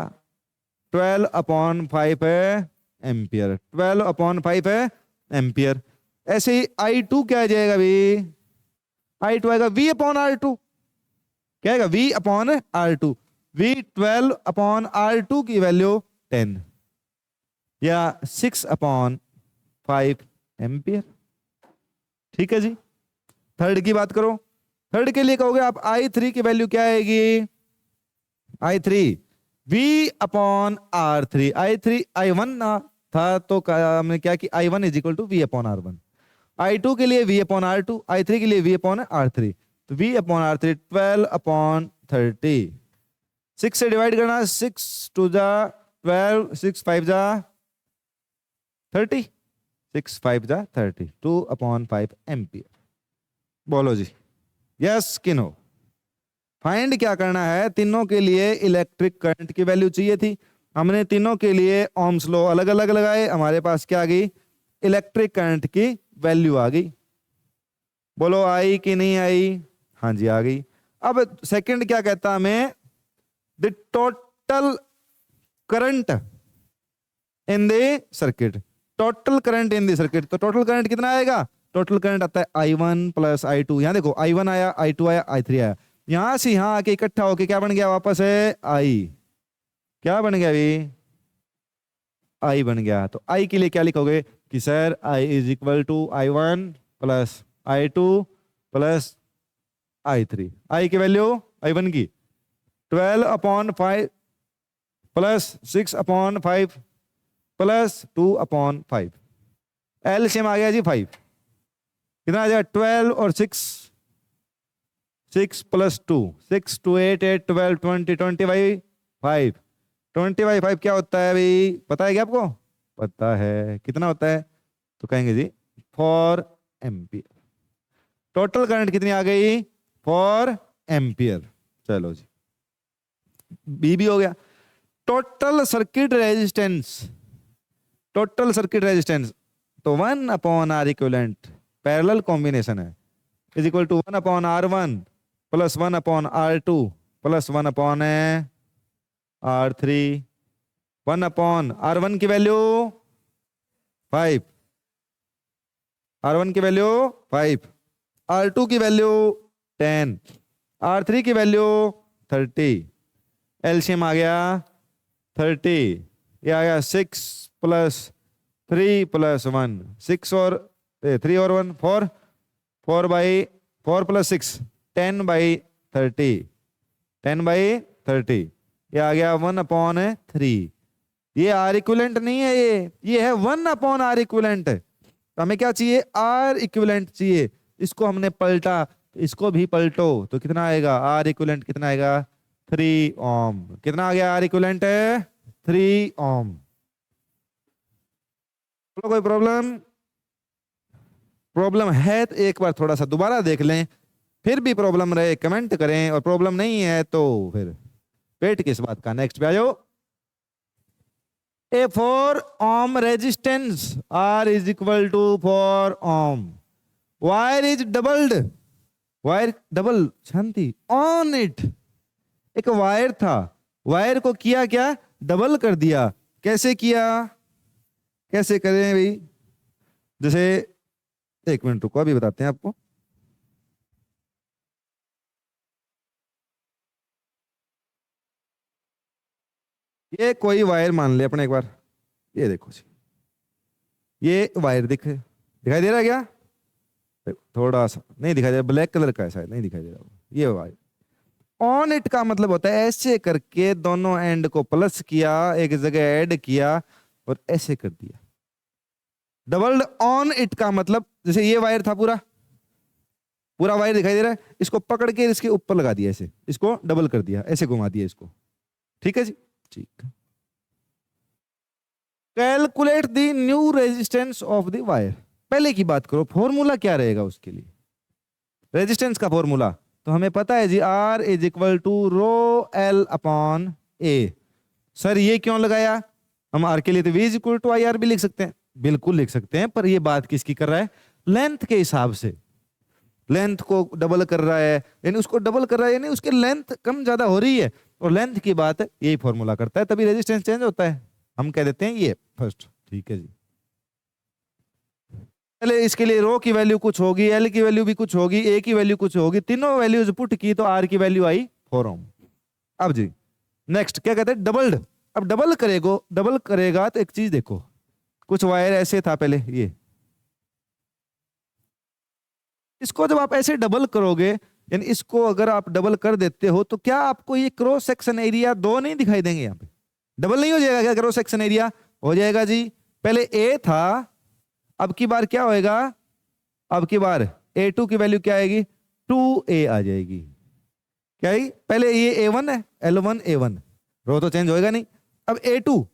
12 अपॉन 5 है एम्पियर, 12 अपॉन 5 है एम्पियर। ऐसे ही I2 क्या आ जाएगा? I2 आएगा V अपॉन R2। क्या आएगा? V upon R2। V 12 upon R2 की वैल्यू 10 या 6 अपॉन 5 एम्पियर। ठीक है जी। थर्ड की बात करो, थर्ड के लिए कहोगे आप I3 की वैल्यू क्या आएगी? I3 V upon R3। I1 था तो हमने क्या कि I1 is equal to V upon R1। I2 के लिए V अपॉन R2, I3 के लिए V अपॉन R3। तो V अपॉन R3 12 अपॉन 30। 6 से डिवाइड करना, 6 2 जा 12, 6 5 जा 30, 6 5 जा 30, 2 अपॉन 5 एम्पियर। बोलो जी, यस कि नो? फाइंड क्या करना है? तीनों के लिए इलेक्ट्रिक करंट की वैल्यू चाहिए थी, हमने तीनों के लिए ओम्स लॉ अलग अलग लगाए, हमारे पास क्या आ गई? इलेक्ट्रिक करंट की वैल्यू आ गई। बोलो आई कि नहीं आई? हाँ जी, आ गई। अब सेकंड क्या कहता हमें? The total current in the circuit. Total current in the circuit, तो टोटल करंट कितना आएगा? टोटल करंट आता है I1 प्लस I2। यहां देखो, I1 आया, I2 आया, I3 आया, यहां से यहां आके इकट्ठा होके क्या बन गया? वापस है I। क्या बन गया? अभी I बन गया। तो I के लिए क्या लिखोगे कि sir I is equal to I1 plus I2 plus I3। I की वैल्यू I1 की 12 upon 5 plus 6 upon 5 plus 2 upon 5। LCM आ गया जी 5। कितना आ जाएगा? 12 और 6, 6 प्लस 2, 6 2 8 8 12 20 20 बाई 5, 20 बाई 5 क्या होता है भाई? पता है क्या आपको? पता है कितना होता है? तो कहेंगे जी 4 एम्पियर। टोटल करंट कितनी आ गई? 4 एम्पियर। चलो जी, बी भी हो गया। Total circuit resistance, total circuit resistance तो 1/R पैरेलल कॉम्बिनेशन है, is equal to 1/R1 plus 1/R2 plus 1/R3। 1/R1 की वैल्यू 5, R1 की वैल्यू 5, R2 की वैल्यू 10, R3 की वैल्यू 30। एलसीएम आ गया 30, ये आ गया 6 प्लस 3 प्लस 1, 6 और 3 और 1 4, 4 बाई 4 प्लस 6 10/30, 10/30। ये आ गया 1/3। ये आर इक्विवेलेंट नहीं है, ये है 1/R इक्विवेलेंट। हमें क्या चाहिए? आर इक्विवेलेंट चाहिए। इसको हमने पलटा, इसको भी पलटो तो कितना आएगा? आर इक्विवेलेंट कितना आएगा? 3 ओम। कितना आ गया आर इक्विवेलेंट? 3 ओम। कोई प्रॉब्लम? प्रॉब्लम है तो एक बार थोड़ा सा दोबारा देख लें, फिर भी प्रॉब्लम रहे कमेंट करें, और प्रॉब्लम नहीं है तो फिर वेट किस बात का। नेक्स्ट पे आ जाओ। ए 4 ohm resistance R is equal to 4 ohm. Wire is doubled. Wire double, Shanti on it. एक वायर था, वायर को किया क्या? डबल कर दिया। कैसे किया? कैसे करें भाई? जैसे एक मिनट रुको, अभी बताते हैं आपको। ये कोई वायर मान ले अपने एक बार, ये देखो जी, ये वायर दिखाई दे रहा है क्या? थोड़ा सा नहीं दिखाई दे रहा, ब्लैक कलर का है शायद, नहीं दिखाई दे रहा। ये वायर ऑन इट का मतलब होता है ऐसे करके दोनों एंड को प्लस किया, एक जगह ऐड किया और ऐसे कर दिया। डबल्ड ऑन इट का मतलब जैसे ये वायर था, पूरा पूरा वायर दिखाई दे रहा है, इसको पकड़ के इसके ऊपर लगा दिया, ऐसे इसको डबल कर दिया, ऐसे घुमा दिया इसको। ठीक है जी, ठीक। Calculate the new resistance of the wire. पहले की बात करो, फॉर्मूला क्या रहेगा उसके लिए? रेजिस्टेंस का फॉर्मूला तो हमें पता है जी, R is equal to rho L upon A. Sir ये क्यों लगाया? हम R के लिए तो V is equal to IR भी लिख सकते हैं, बिल्कुल लिख सकते हैं, पर ये बात किसकी कर रहा है? लेंथ के हिसाब से। लेंथ को डबल कर रहा है, यानी उसको डबल कर रहा है, यानी उसकी लेंथ कम ज्यादा हो रही है, और लेंथ की बात यही फॉर्मूला करता है, तभी रेजिस्टेंस चेंज होता है। हम कह देते हैं ये फर्स्ट। ठीक है जी, पहले इसके लिए रो की वैल्यू कुछ होगी, एल की वैल्यू भी कुछ होगी, ए की वैल्यू कुछ होगी, तीनों वैल्यूज पुट की तो आर की वैल्यू आई 4 ओम। अब जी नेक्स्ट क्या कहते हैं? डबल्ड। अब डबल करेगा तो एक चीज देखो, कुछ वायर ऐसे था पहले, ये इसको जब आप ऐसे डबल करोगे, यानी इसको अगर आप डबल कर देते हो, तो क्या आपको ये क्रॉस सेक्शन एरिया दो नहीं दिखाई देंगे? यहाँ पे डबल नहीं हो जाएगा क्या? क्रॉस सेक्शन एरिया हो जाएगा जी। पहले ए था, अब की बार क्या होएगा? अब की बार A2 की वैल्यू क्या आएगी? 2A आ जाएगी। क्या आएगी? पहले ये A1 है, L1 A1, रो तो चेंज होएगा नहीं। अब A2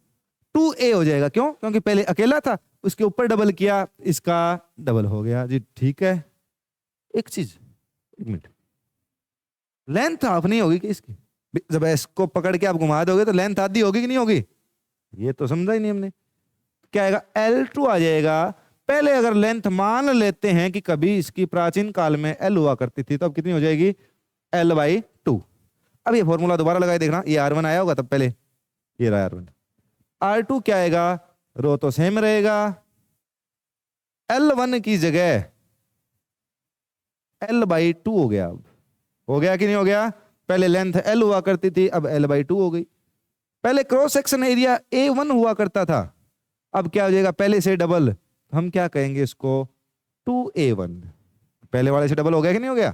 2A हो जाएगा, क्यों? क्योंकि पहले अकेला था, उसके ऊपर डबल किया, इसका डबल हो गया जी। ठीक है, एक चीज, एक मिनट, लेंथ हाफ नहीं होगी कि इसकी? जब इसको पकड़ के आप घुमा दोगे तो लेंथ आधी होगी कि नहीं होगी? ये तो समझा ही नहीं हमने। क्या आएगा? L2 आ जाएगा। पहले अगर लेंथ मान लेते हैं कि कभी इसकी प्राचीन काल में L हुआ करती थी, तो अब कितनी हो जाएगी? L/2। अब ये फॉर्मूला दोबारा लगाए देखना, ये R1 आया होगा तब पहले, ये रहा R1। R2 क्या आएगा? रो तो सेम रहेगा, L1 की जगह L/2 हो गया। अब हो गया कि नहीं हो गया? पहले लेंथ L हुआ करती थी, अब L/2 हो गई। पहले क्रॉस सेक्शन एरिया A1 हुआ करता था, अब क्या हो जाएगा? पहले से डबल, हम क्या कहेंगे इसको? 2A1। पहले वाले से डबल हो गया कि नहीं हो गया?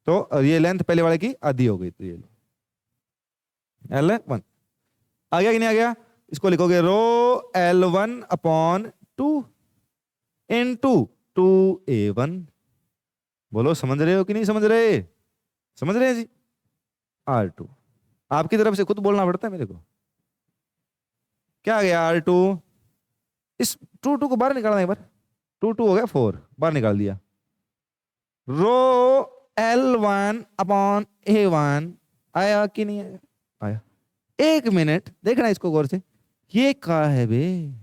तो ये लेंथ पहले वाले की आधी हो गई, तो ये L1 आ गया कि नहीं आ गया? इसको लिखोगे रो L1/2 इंटू 2A1। बोलो समझ रहे हो कि नहीं समझ रहे? समझ रहे हैं जी। R2 आपकी तरफ से खुद बोलना पड़ता है मेरे को। क्या आ गया? R2, इस 2 को बाहर निकालना एक बार, 2 हो गया 4, बाहर निकाल दिया। रो L1/A1 आया कि नहीं आया? आया। एक मिनट देखना इसको गौर से, ये क्या है बे?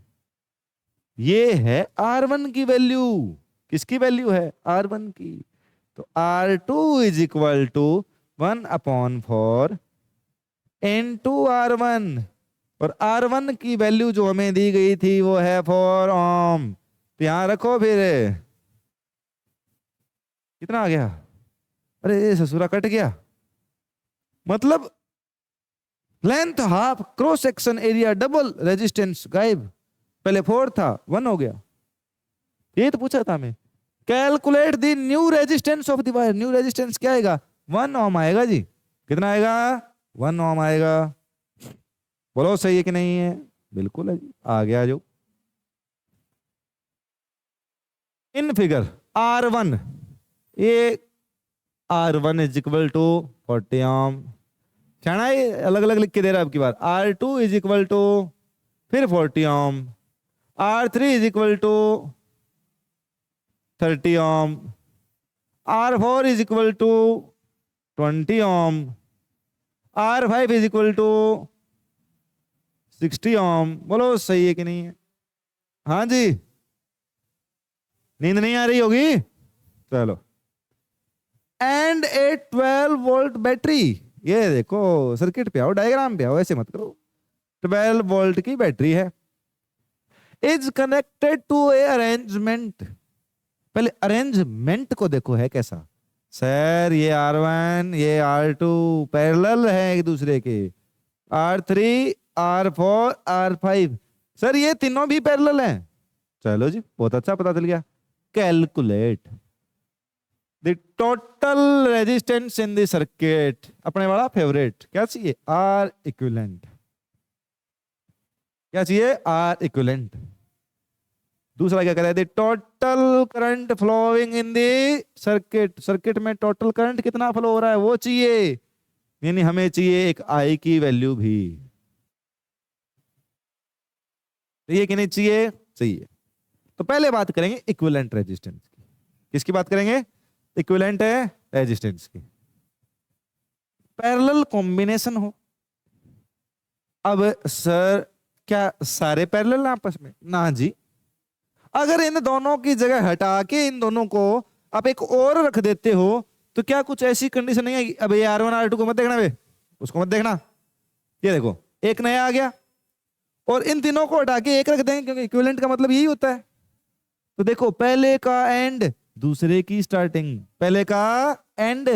ये है R1 की वैल्यू। किसकी वैल्यू है? R1 की। तो R2 is equal to 1/4 into R1, और R1 की वैल्यू जो हमें दी गई थी वो है 4 ओम। तो यहां रखो फिर, कितना आ गया? अरे ये ससुरा कट गया, मतलब length half, cross section area double, resistance गायब। पहले 4 था 1 हो गया। ये तो पूछा था मैं, calculate the new resistance of the wire. New resistance क्या आएगा? 1 ओम आएगा जी। कितना आएगा? 1 ओम आएगा। बोलो सही है कि नहीं है? बिल्कुल है जी। आ गया जो इन फिगर R1, ये R1 इज इक्वल टू 40 ओम। कहना है अलग अलग लिख के दे रहा है आपकी बार। R2 इज इक्वल टू फिर 40 ohm, R3 is equal to 30 ohm, R4 is equal to 20 ohm, R5 is equal to 60 ohm. बोलो सही है कि नहीं है? हाँ जी, नींद नहीं आ रही होगी? चलो, एंड ए 12 वोल्ट बैटरी। ये देखो सर्किट पे आओ, डायग्राम पे आओ, ऐसे मत करो। 12 वोल्ट की बैटरी है, is connected to a arrangement. पहले अरेंजमेंट को देखो है कैसा। सर ये R1 ये R2 पैरेलल है एक दूसरे के, R3 R4 R5, सर ये तीनों भी पैरेलल हैं। चलो जी, बहुत अच्छा पता चल गया। Calculate the total resistance in the circuit. अपने वाला फेवरेट क्या चाहिए? R equivalent. क्या चाहिए? R equivalent. दूसरा क्या कह रहा है? Total current flowing in the circuit. Circuit में टोटल करंट कितना फ्लो हो रहा है वो चाहिए, यानी हमें चाहिए एक I की वैल्यू भी। चाहिए कि नहीं चाहिए? चाहिए। तो पहले बात करेंगे इक्विवेलेंट रेजिस्टेंस की। किसकी बात करेंगे? इक्विवेलेंट है रेजिस्टेंस की। पैरेलल कॉम्बिनेशन हो। अब सर क्या सारे पैरेलल आपस में? ना जी। अगर इन दोनों की जगह हटा के इन दोनों को आप एक और रख देते हो तो क्या कुछ ऐसी कंडीशन नहीं आएगी? अब ये R1 R2 को मत देखना बे, उसको मत देखना। ये देखो एक नया आ गया, और इन तीनों को हटा के एक रख देंगे, क्योंकि इक्विवेलेंट का मतलब यही होता है। तो देखो पहले का एंड दूसरे की स्टार्टिंग, पहले का एंड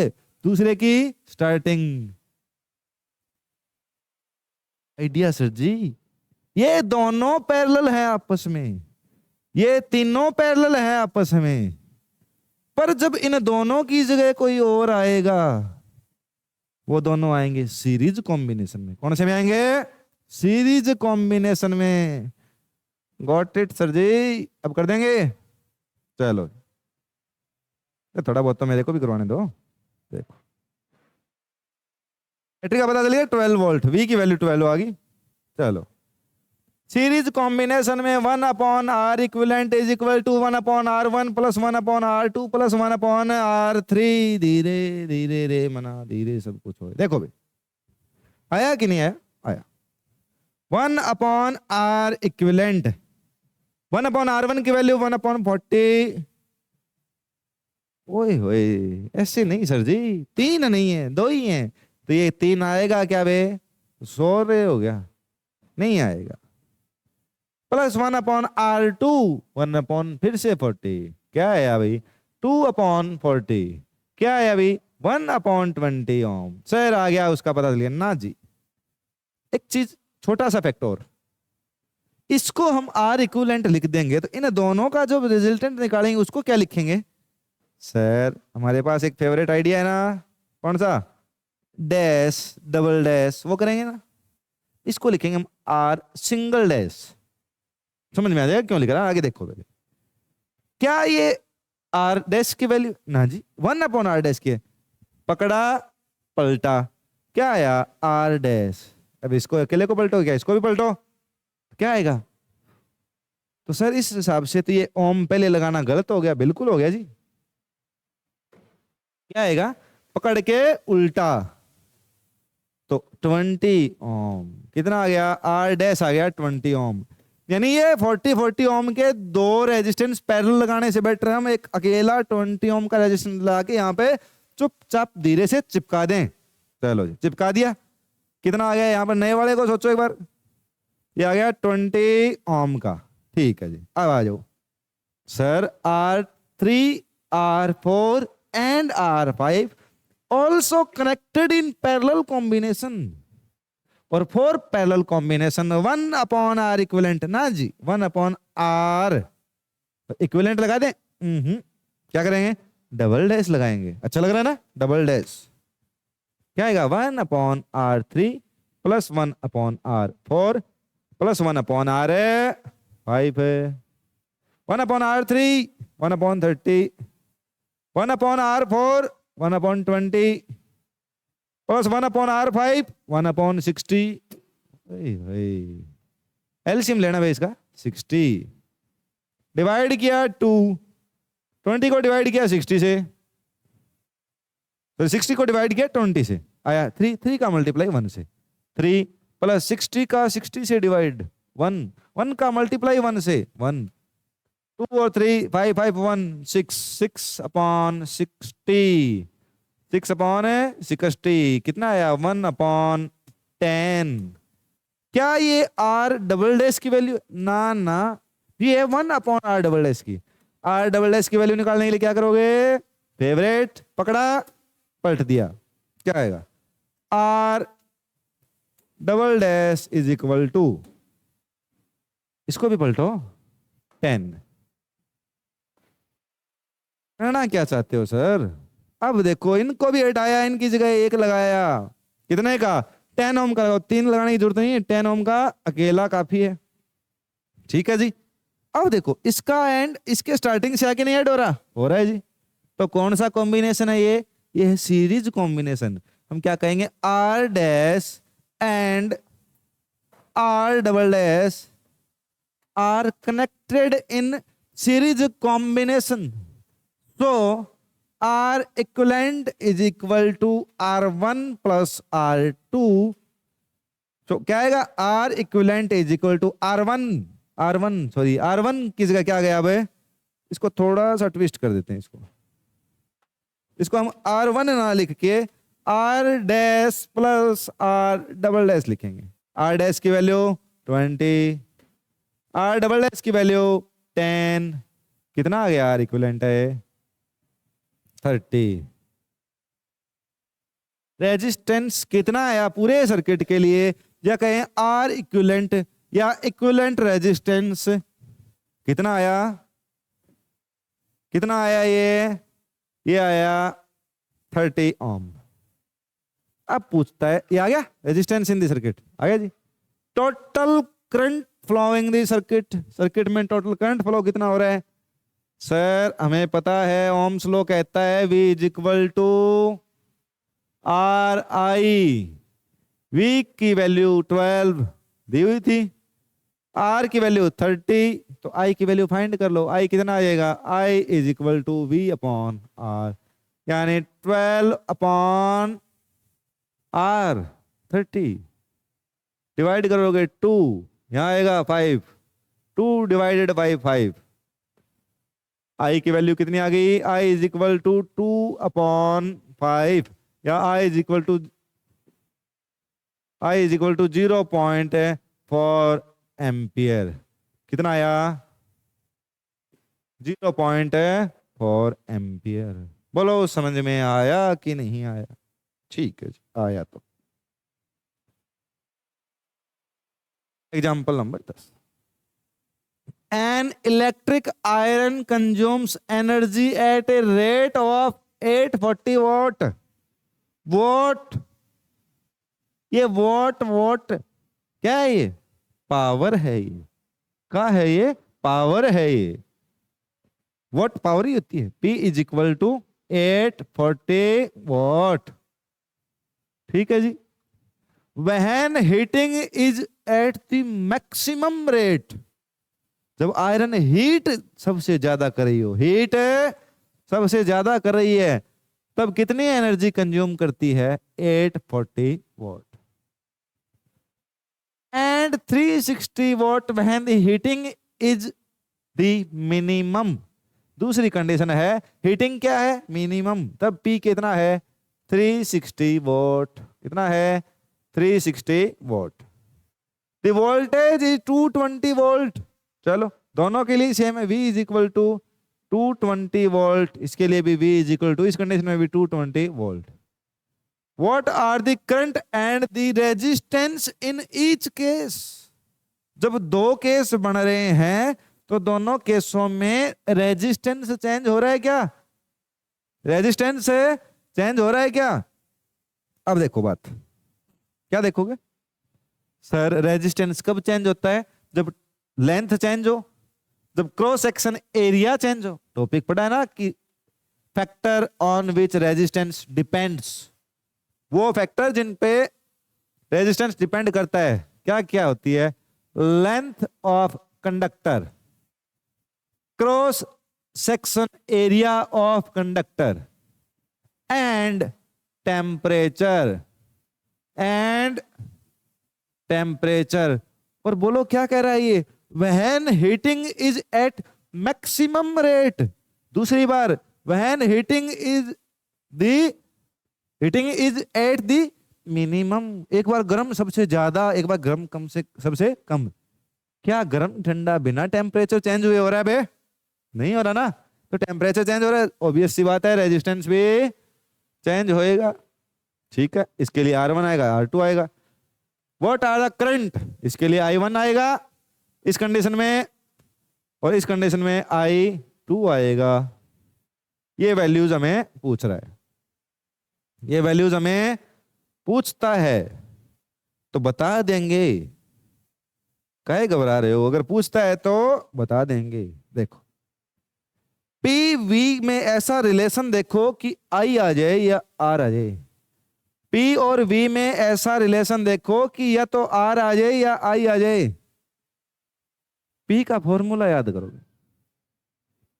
दूसरे की स्टार्टिंग। आइडिया सर जी। ये दोनों पैरेलल हैं आपस में, ये तीनों पैरेलल हैं आपस में, पर जब इन दोनों की जगह कोई और आएगा, वो दोनों आएंगे सीरीज कॉम्बिनेशन में। कौन से में आएंगे? सीरीज कॉम्बिनेशन में। गॉट इट सर जी। अब कर देंगे। चलो थोड़ा बहुत तो मेरे को भी करवाने दो। देखो बैटरी का पता चलिए 12 वोल्ट, V की वैल्यू 12 आ गई। चलो सीरीज कॉम्बिनेशन में 1/R equivalent is equal to 1/R1 plus 1/R2 plus 1/R3। धीरे धीरे रे मना धीरे सब कुछ हो। देखो भाई आया कि नहीं आया? आया। 1/R इक्विवेलेंट, 1/R1 की वैल्यू 1/40। ओए होए, ऐसे नहीं सर जी, 3 नहीं है 2 ही है। तो ये 3 आएगा क्या बे? 100 रे हो गया, नहीं आएगा। प्लस 1/R2 1/ फिर से 40, क्या है भाई? 2/40, क्या है अभी? 1/20 ओम। सर आ गया, उसका पता चल गया ना जी। एक चीज छोटा सा फैक्ट और, इसको हम R इक्विवेलेंट लिख देंगे तो इन दोनों का जो रिजल्टेंट निकालेंगे उसको क्या लिखेंगे? सर हमारे पास एक फेवरेट आइडिया है ना, कौन सा? डैश डबल डैश, वो करेंगे ना। इसको लिखेंगे हम R सिंगल डैश। समझ में आ जाएगा क्यों लिख रहा है? आगे देखो पहले। क्या ये R डैश की वैल्यू? ना जी, 1/R डैश की है। पकड़ा पलटा, क्या आया? R dash. अब इसको अकेले को पलटो, क्या इसको भी पलटो, क्या आएगा? तो सर इस हिसाब से तो ये ओम पहले लगाना गलत हो गया। बिल्कुल हो गया जी। क्या आएगा, पकड़ के उल्टा, तो 20 ओम। कितना आ गया, आर डैश आ गया 20 ओम। यानी ये 40 ओम के दो रेजिस्टेंस पैरेलल लगाने से बेटर हम एक अकेला 20 ओम का रेजिस्टेंस लगा के यहाँ पे चुपचाप धीरे से चिपका दें। चलो जी, चिपका दिया। कितना आ गया यहाँ पर, नए वाले को सोचो एक बार, ये आ गया 20 ओम का। ठीक है जी, अब आ जाओ sir, R3, R4 and R5 also connected in parallel combination, और 4 पैरेलल कॉम्बिनेशन 1/R इक्विवेलेंट ना जी, 1/R इक्विवेलेंट लगा दें। क्या करेंगे, डबल डैश लगाएंगे। अच्छा लग रहा है ना, डबल डैश। क्या आएगा, 1/R3 plus 1/R4 plus 1/R5 है, 1/R3 1/30, 1/R4 1/20 plus 1/R5 1/60। LCM लेना भाई इसका, 60 डिवाइड किया 2, 20 को डिवाइड किया 60 से, तो 60 को डिवाइड किया 20 से, आया 3, 3 का मल्टीप्लाई 1 से, 3 प्लस 60 का 60 से डिवाइड 1, 1 का मल्टीप्लाई 1 से 1, 2 और 3 5 5 1 6, 6/60, 6/60 कितना आया, 1/10। क्या ये R डबल डैश की वैल्यू, ना ना, ये 1/R डबल डैश की। R डबल डैश की वैल्यू निकालने के लिए क्या करोगे, फेवरेट पकड़ा पलट दिया, क्या आएगा, R double dash is equal to, इसको भी पलटो 10। कहना क्या चाहते हो सर, अब देखो इनको भी हटाया, इनकी जगह 1 लगाया, कितने का, 10 ओम का लगाओ, 3 लगाने की जरूरत नहीं है, 10 ओम का अकेला काफी है। ठीक है जी, अब देखो इसका एंड इसके स्टार्टिंग से आके नहीं ऐड हो रहा है जी, तो कौन सा कॉम्बिनेशन है ये है सीरीज कॉम्बिनेशन। हम क्या कहेंगे, R dash and R double dash are connected in series combination, so R equivalent is equal to R1 plus R2। तो क्या आएगा, R equivalent is equal to R1 की जगह क्या गया, अब इसको थोड़ा सा ट्विस्ट कर देते हैं, इसको हम R1 ना लिख के R dash plus R double dash लिखेंगे। R डैश की वैल्यू 20, R डबल डैश की वैल्यू 10, कितना आ गया, R इक्विवेलेंट है 30। रेजिस्टेंस कितना आया पूरे सर्किट के लिए, या कहें R इक्विवेलेंट या इक्विवेलेंट रेजिस्टेंस कितना आया, ये आया 30 ओम। अब पूछता है, ये आ गया रेजिस्टेंस इन द सर्किट, आ गया जी। Total current flowing the circuit में टोटल करंट फ्लो कितना हो रहा है, सर हमें पता है, ओम्स लॉ कहता है V is equal to R I. V की वैल्यू 12 दी हुई थी, R की वैल्यू 30, तो I की वैल्यू फाइंड कर लो। I कितना आ जाएगा, I is equal to V/R, यानी 12/R 30 डिवाइड करोगे 2, यहां आएगा 5, 2 डिवाइडेड बाई 5, I की वैल्यू कितनी आ गई, I इज इक्वल टू 2/5, या I is equal to 0.4 ampere. कितना आया, 0.4 एम्पियर। बोलो समझ में आया कि नहीं आया, ठीक है जी, आया तो example number 10। An electric iron consumes energy at a rate of 840 watt। ये वॉट क्या है, ये पावर है, ये क्या है, ये पावर है, ये वॉट पावर ही होती है। P is equal to 840 watt, ठीक है जी। When heating is at the maximum rate, जब आयरन हीट सबसे ज्यादा कर रही हो, हीट सबसे ज्यादा कर रही है, तब कितनी एनर्जी कंज्यूम करती है? 840 what. And 360 what when the heating is the minimum. दूसरी कंडीशन है हीटिंग क्या है? मिनिमम। तब P कितना है? 360 वॉट। कितना है? 360 watt. The voltage is 220 volt. चलो दोनों के लिए सेम है, V is equal to 220 volt. इसके लिए भी V इज इक्वल टू, इस कंडीशन में भी 220 volt. What are the current and the resistance in each case? जब दो केस बन रहे हैं तो दोनों केसों में रेजिस्टेंस चेंज हो रहा है क्या? रेजिस्टेंस चेंज हो रहा है क्या? अब देखो बात, क्या देखोगे? सर रेजिस्टेंस कब चेंज होता है? जब लेंथ चेंज हो, जब क्रॉस सेक्शन एरिया चेंज हो। टॉपिक पढ़ा है ना कि factor on which resistance depends, वो फैक्टर जिन पे रेजिस्टेंस डिपेंड करता है क्या क्या होती है? Length of conductor, cross section area of conductor, and temperature. And temperature. और बोलो क्या कह रहा है ये? When heating is at maximum rate. दूसरी बार, when heating is at the minimum. एक बार गर्म सबसे ज्यादा, एक बार गर्म कम से सबसे कम। क्या गर्म ठंडा बिना टेम्परेचर चेंज हुए हो रहा है बे? नहीं हो रहा ना। तो टेम्परेचर चेंज हो रहा है, ऑब्वियस सी बात है रेजिस्टेंस भी चेंज होएगा। ठीक है, इसके लिए R1 आएगा, R2 आएगा। What are the current? इसके लिए I1 आएगा इस कंडीशन में, और इस कंडीशन में I2 आएगा। ये वैल्यूज हमें पूछ रहा है, ये वैल्यूज हमें पूछता है तो बता देंगे। काहे घबरा रहे हो? अगर पूछता है तो बता देंगे। देखो PV में ऐसा रिलेशन देखो कि I आ जाए या R आ जाए। P और V में ऐसा रिलेशन देखो कि या तो R आ जाए या I आ जाए। P का फॉर्मूला याद करोगे,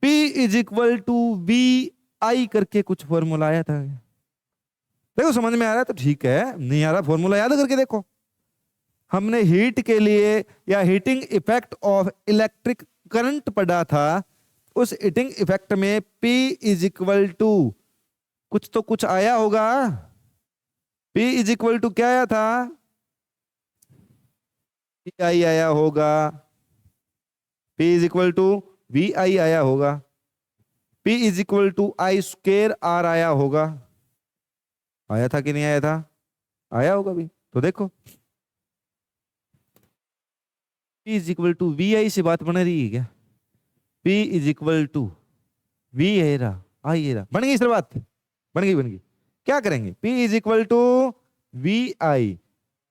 P is equal to VI करके कुछ फॉर्मूला आया था। देखो समझ में आ रहा है तो ठीक है, नहीं आ रहा फॉर्मूला याद करके देखो। हमने हीट के लिए या heating effect of electric current पढ़ा था। उस हीटिंग इफेक्ट में P इज इक्वल टू कुछ तो कुछ आया होगा। P इज इक्वल टू क्या आया था? PI आया होगा। P is equal to VI आया होगा। P is equal to I square R आया होगा। आया था कि नहीं आया था? आया होगा भी। तो देखो P is equal to VI से बात बन रही है क्या? P is equal to V है रहा, I है रहा, बन गई सर बात? बन गई, बन गई। क्या करेंगे? P is equal to VI।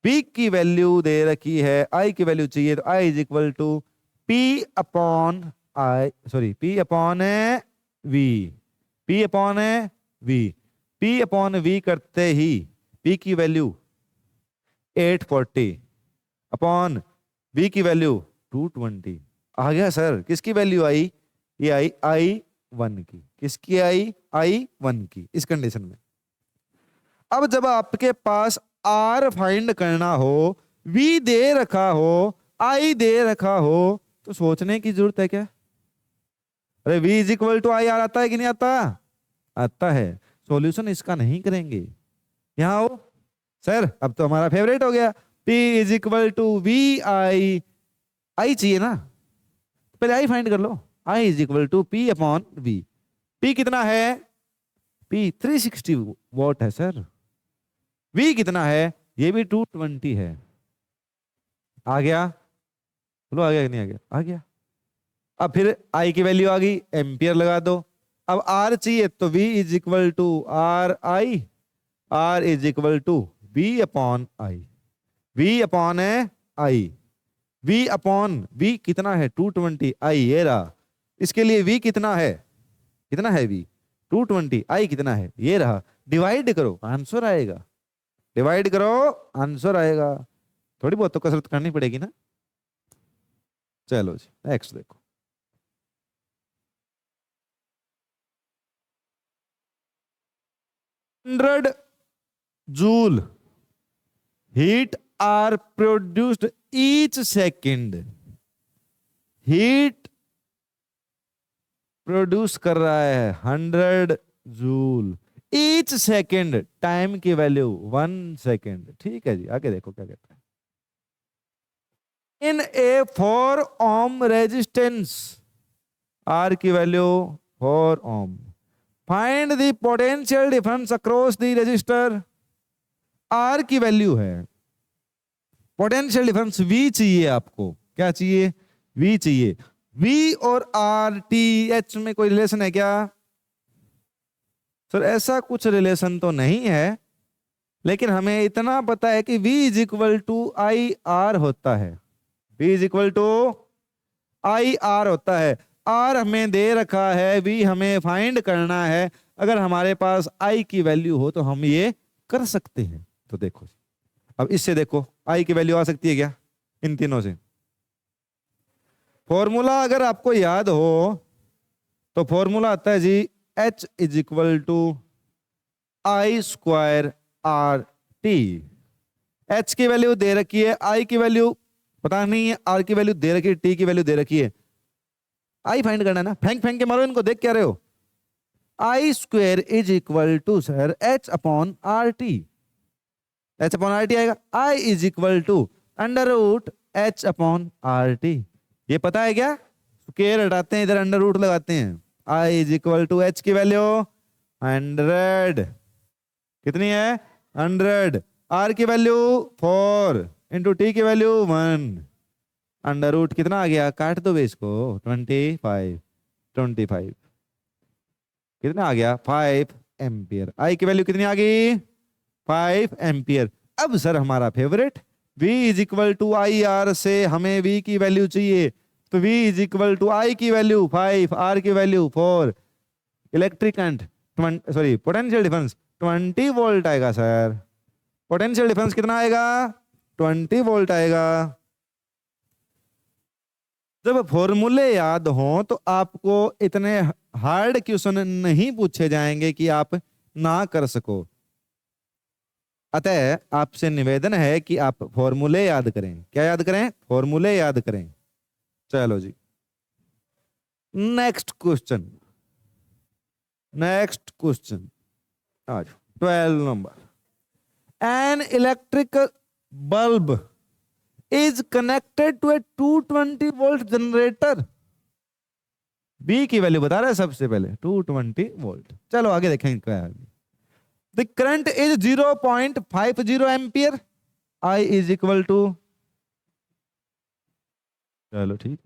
P की वैल्यू दे रखी है, I की वैल्यू चाहिए, तो I is equal to P upon I, sorry P upon V। P upon V। P upon V करते ही P की वैल्यू 840 अपॉन V की वैल्यू 220 आ गया सर। किसकी वैल्यू आई? ये आई I1 की। किसकी आई? I1 की। इस कंडीशन में अब जब आपके पास R फाइंड करना हो, V दे रखा हो, I दे रखा हो, तो सोचने की जरूरत है क्या? अरे V is equal to I R आता है कि नहीं आता? आता है। सॉल्यूशन इसका नहीं करेंगे। यहां आओ सर, अब तो हमारा फेवरेट हो गया। P is equal to VI। I चाहिए ना, पहले I फाइंड कर लो। I is equal to P upon V। P कितना है? P 360 वॉट है सर। V कितना है? ये भी 220 है। आ गया? बोलो आ गया कि नहीं आ गया? आ गया। अब फिर I की वैल्यू आ गई, एम्पियर लगा दो। अब R चाहिए तो V is equal to RI। R is equal to V upon I। V upon I। V upon V कितना है? 220। I ये रहा। इसके लिए V कितना है? कितना है V? 220। I कितना है? ये रहा। डिवाइड करो, आंसर आएगा। डिवाइड करो, आंसर आएगा। थोड़ी बहुत तो कसरत करनी पड़ेगी ना। चलो जी नेक्स्ट देखो। 100 joule heat are produced each second. Heat produce कर रहा है 100 जूल ईच सेकेंड, टाइम की वैल्यू 1 सेकेंड। ठीक है जी, आगे देखो क्या कहता है। In a 4 ohm resistance, R की value 4 ohm, find the potential difference across the resistor. R की वैल्यू है, पोटेंशियल डिफरेंस वी चाहिए आपको। क्या चाहिए? वी चाहिए। वी और आर टी एच में कोई रिलेशन है क्या? सर ऐसा कुछ रिलेशन तो नहीं है, लेकिन हमें इतना पता है कि V is equal to I R होता है। V is equal to I R होता है। आर हमें दे रखा है, V हमें फाइंड करना है। अगर हमारे पास I की वैल्यू हो तो हम ये कर सकते हैं। तो देखो अब इससे देखो I की वैल्यू आ सकती है क्या इन तीनों से? फॉर्मूला अगर आपको याद हो तो फॉर्मूला आता है जी H is equal to I square R T. H की वैल्यू दे रखी है, I की वैल्यू पता नहीं है, R की वैल्यू दे रखी है, T की वैल्यू दे रखी है। I फाइंड करना है ना, फेंक फेंक के मारो इनको, देख क्या रहे हो। I square is equal to sir H upon R T. H upon R T आएगा। I is equal to under root H upon R T. ये पता है क्या? स्क्वायर हटाते हैं, इधर अंडर रूट लगाते हैं। I is equal to H की वैल्यू 100, कितनी है 100, R की वैल्यू 4 इंटू टी की वैल्यू 1, अंडर रूट कितना आ गया, काट दो इसको, 25 कितना आ गया 5 एम्पियर। I की वैल्यू कितनी आ गई 5 एम्पियर। अब सर हमारा favourite V is equal to I R से हमें V की वैल्यू चाहिए, तो V is equal to I की वैल्यू 5, R की value 4, electric current potential difference 20 volt आएगा सर। पोटेंशियल डिफरेंस कितना आएगा 20 वोल्ट आएगा। जब फॉर्मूले याद हो तो आपको इतने हार्ड क्वेश्चन नहीं पूछे जाएंगे कि आप ना कर सको। अतः आपसे निवेदन है कि आप फॉर्मूले याद करें। क्या याद करें? फॉर्मूले याद करें। चलो जी, नेक्स्ट क्वेश्चन आज 12 number. An electric bulb is connected to a 220 volt generator. B की वैल्यू बता रहा है सबसे पहले 220 वोल्ट। चलो आगे देखेंगे क्या है। The current is 0.50 ampere. I is equal to, चलो ठीक।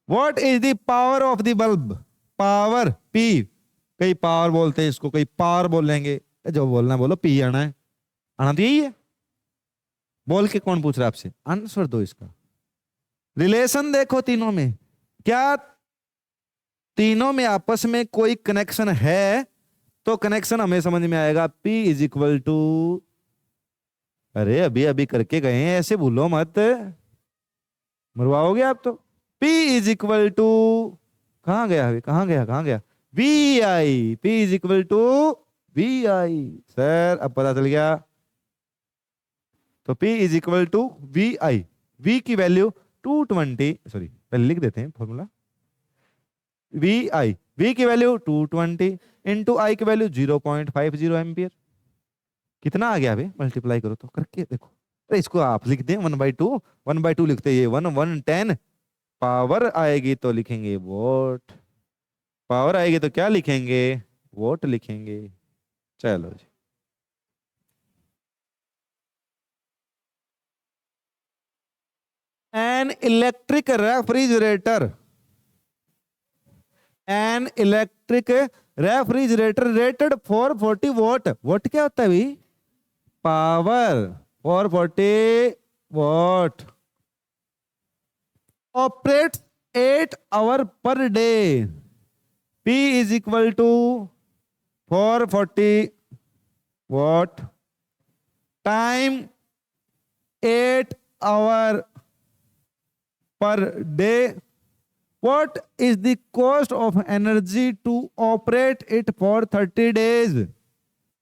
What is the power of the bulb? Power P, कई पावर बोलते हैं इसको, कई पावर बोलेंगे, जो बोलना बोलो, पी आना है, आना तो यही है। बोल के कौन पूछ रहा है आपसे? आंसर दो इसका। रिलेशन देखो तीनों में, क्या तीनों में आपस में कोई कनेक्शन है? तो कनेक्शन हमें समझ में आएगा। P इज इक्वल टू, अरे अभी अभी करके गए हैं, ऐसे भूलो मत, मरवाओगे आप तो। P इज इक्वल टू, कहां गया अभी, कहां गया V I. P is equal to V I. Sir अब पता चल गया। तो P is equal to V I. V की वैल्यू 220, सॉरी पहले लिख देते हैं फॉर्मूला। V की वैल्यू 220 इंटू आई की वैल्यू 0.50 एम्पियर। कितना आ गया? अभी मल्टीप्लाई करो तो, करके देखो। अरे इसको आप लिख दें 1/2 लिखते, ये 1/10 पावर आएगी तो लिखेंगे वोट, पावर आएगी तो क्या लिखेंगे? वोट लिखेंगे। चलो जी, an electric refrigerator rated 440 watt. Watt क्या होता है भाई? Power. 440 watt operate 8 hour per day. P is equal to 440 watt time 8 hour per day. What is the cost of energy to operate it for 30 days?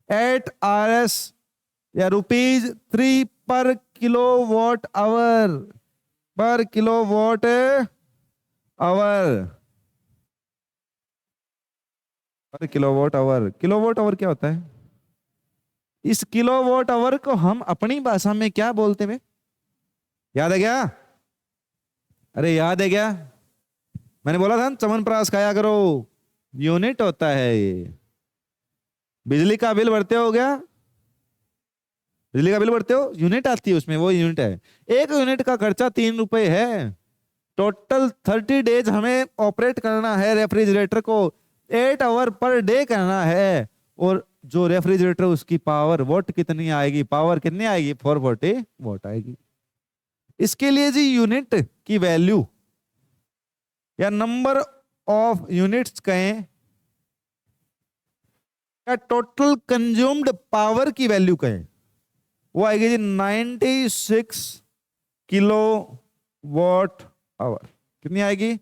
8 RS या rupees 3 पर kilowatt hour, पर kilowatt hour, पर kilowatt hour. Kilowatt hour क्या होता है? इस kilowatt hour को हम अपनी भाषा में क्या बोलते हैं? याद है क्या? अरे याद है क्या? मैंने बोला था च्यवनप्राश खाया करो, यूनिट होता है ये। बिजली का बिल भरते हो क्या? बिजली का बिल भरते हो, यूनिट आती है उसमें, वो यूनिट है। एक यूनिट का खर्चा 3 रुपए है। टोटल 30 डेज हमें ऑपरेट करना है रेफ्रिजरेटर को, 8 आवर पर डे करना है। और जो रेफ्रिजरेटर उसकी पावर वोट कितनी आएगी? पावर कितनी आएगी? 440 वोट आएगी। इसके लिए जी यूनिट की वैल्यू या नंबर ऑफ यूनिट्स कहें या टोटल कंज्यूम्ड पावर की वैल्यू कहें, वो आएगी जी 96 किलो वॉट आवर। कितनी आएगी?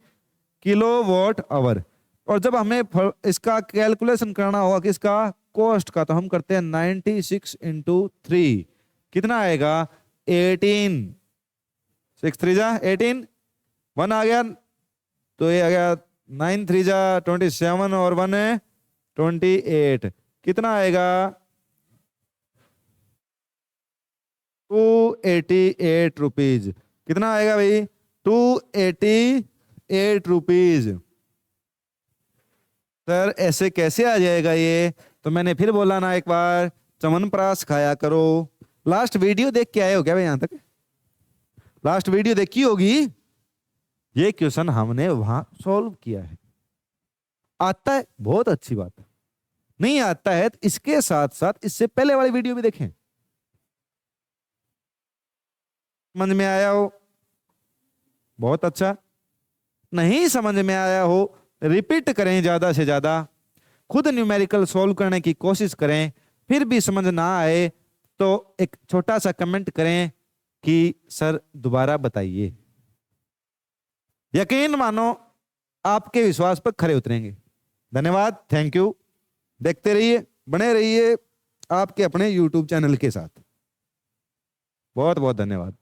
Kilowatt hour. और जब हमें इसका कैलकुलेशन करना होगा किसका? कॉस्ट का, तो हम करते हैं 96 इंटू 3। कितना आएगा? 18। 6 3 जा 18, 1 आ गया तो ये आ गया 9 3 जा 27 और 1 है 28। कितना आएगा? 288 रुपीज। कितना आएगा भाई? 288 रुपीज। सर ऐसे कैसे आ जाएगा ये? तो मैंने फिर बोला ना एक बार, च्यवनप्राश खाया करो। लास्ट वीडियो देख के आए हो क्या भाई? यहां तक लास्ट वीडियो देखी होगी। ये क्वेश्चन हमने वहां सॉल्व किया है। आता है, बहुत अच्छी बात है। नहीं आता है तो इसके साथ साथ इससे पहले वाली वीडियो भी देखें। समझ में आया हो बहुत अच्छा, नहीं समझ में आया हो रिपीट करें ज्यादा से ज्यादा, खुद न्यूमेरिकल सॉल्व करने की कोशिश करें। फिर भी समझ ना आए तो एक छोटा सा कमेंट करें कि सर दोबारा बताइए। यकीन मानो आपके विश्वास पर खरे उतरेंगे। धन्यवाद, थैंक यू। देखते रहिए, बने रहिए आपके अपने YouTube चैनल के साथ। बहुत बहुत धन्यवाद।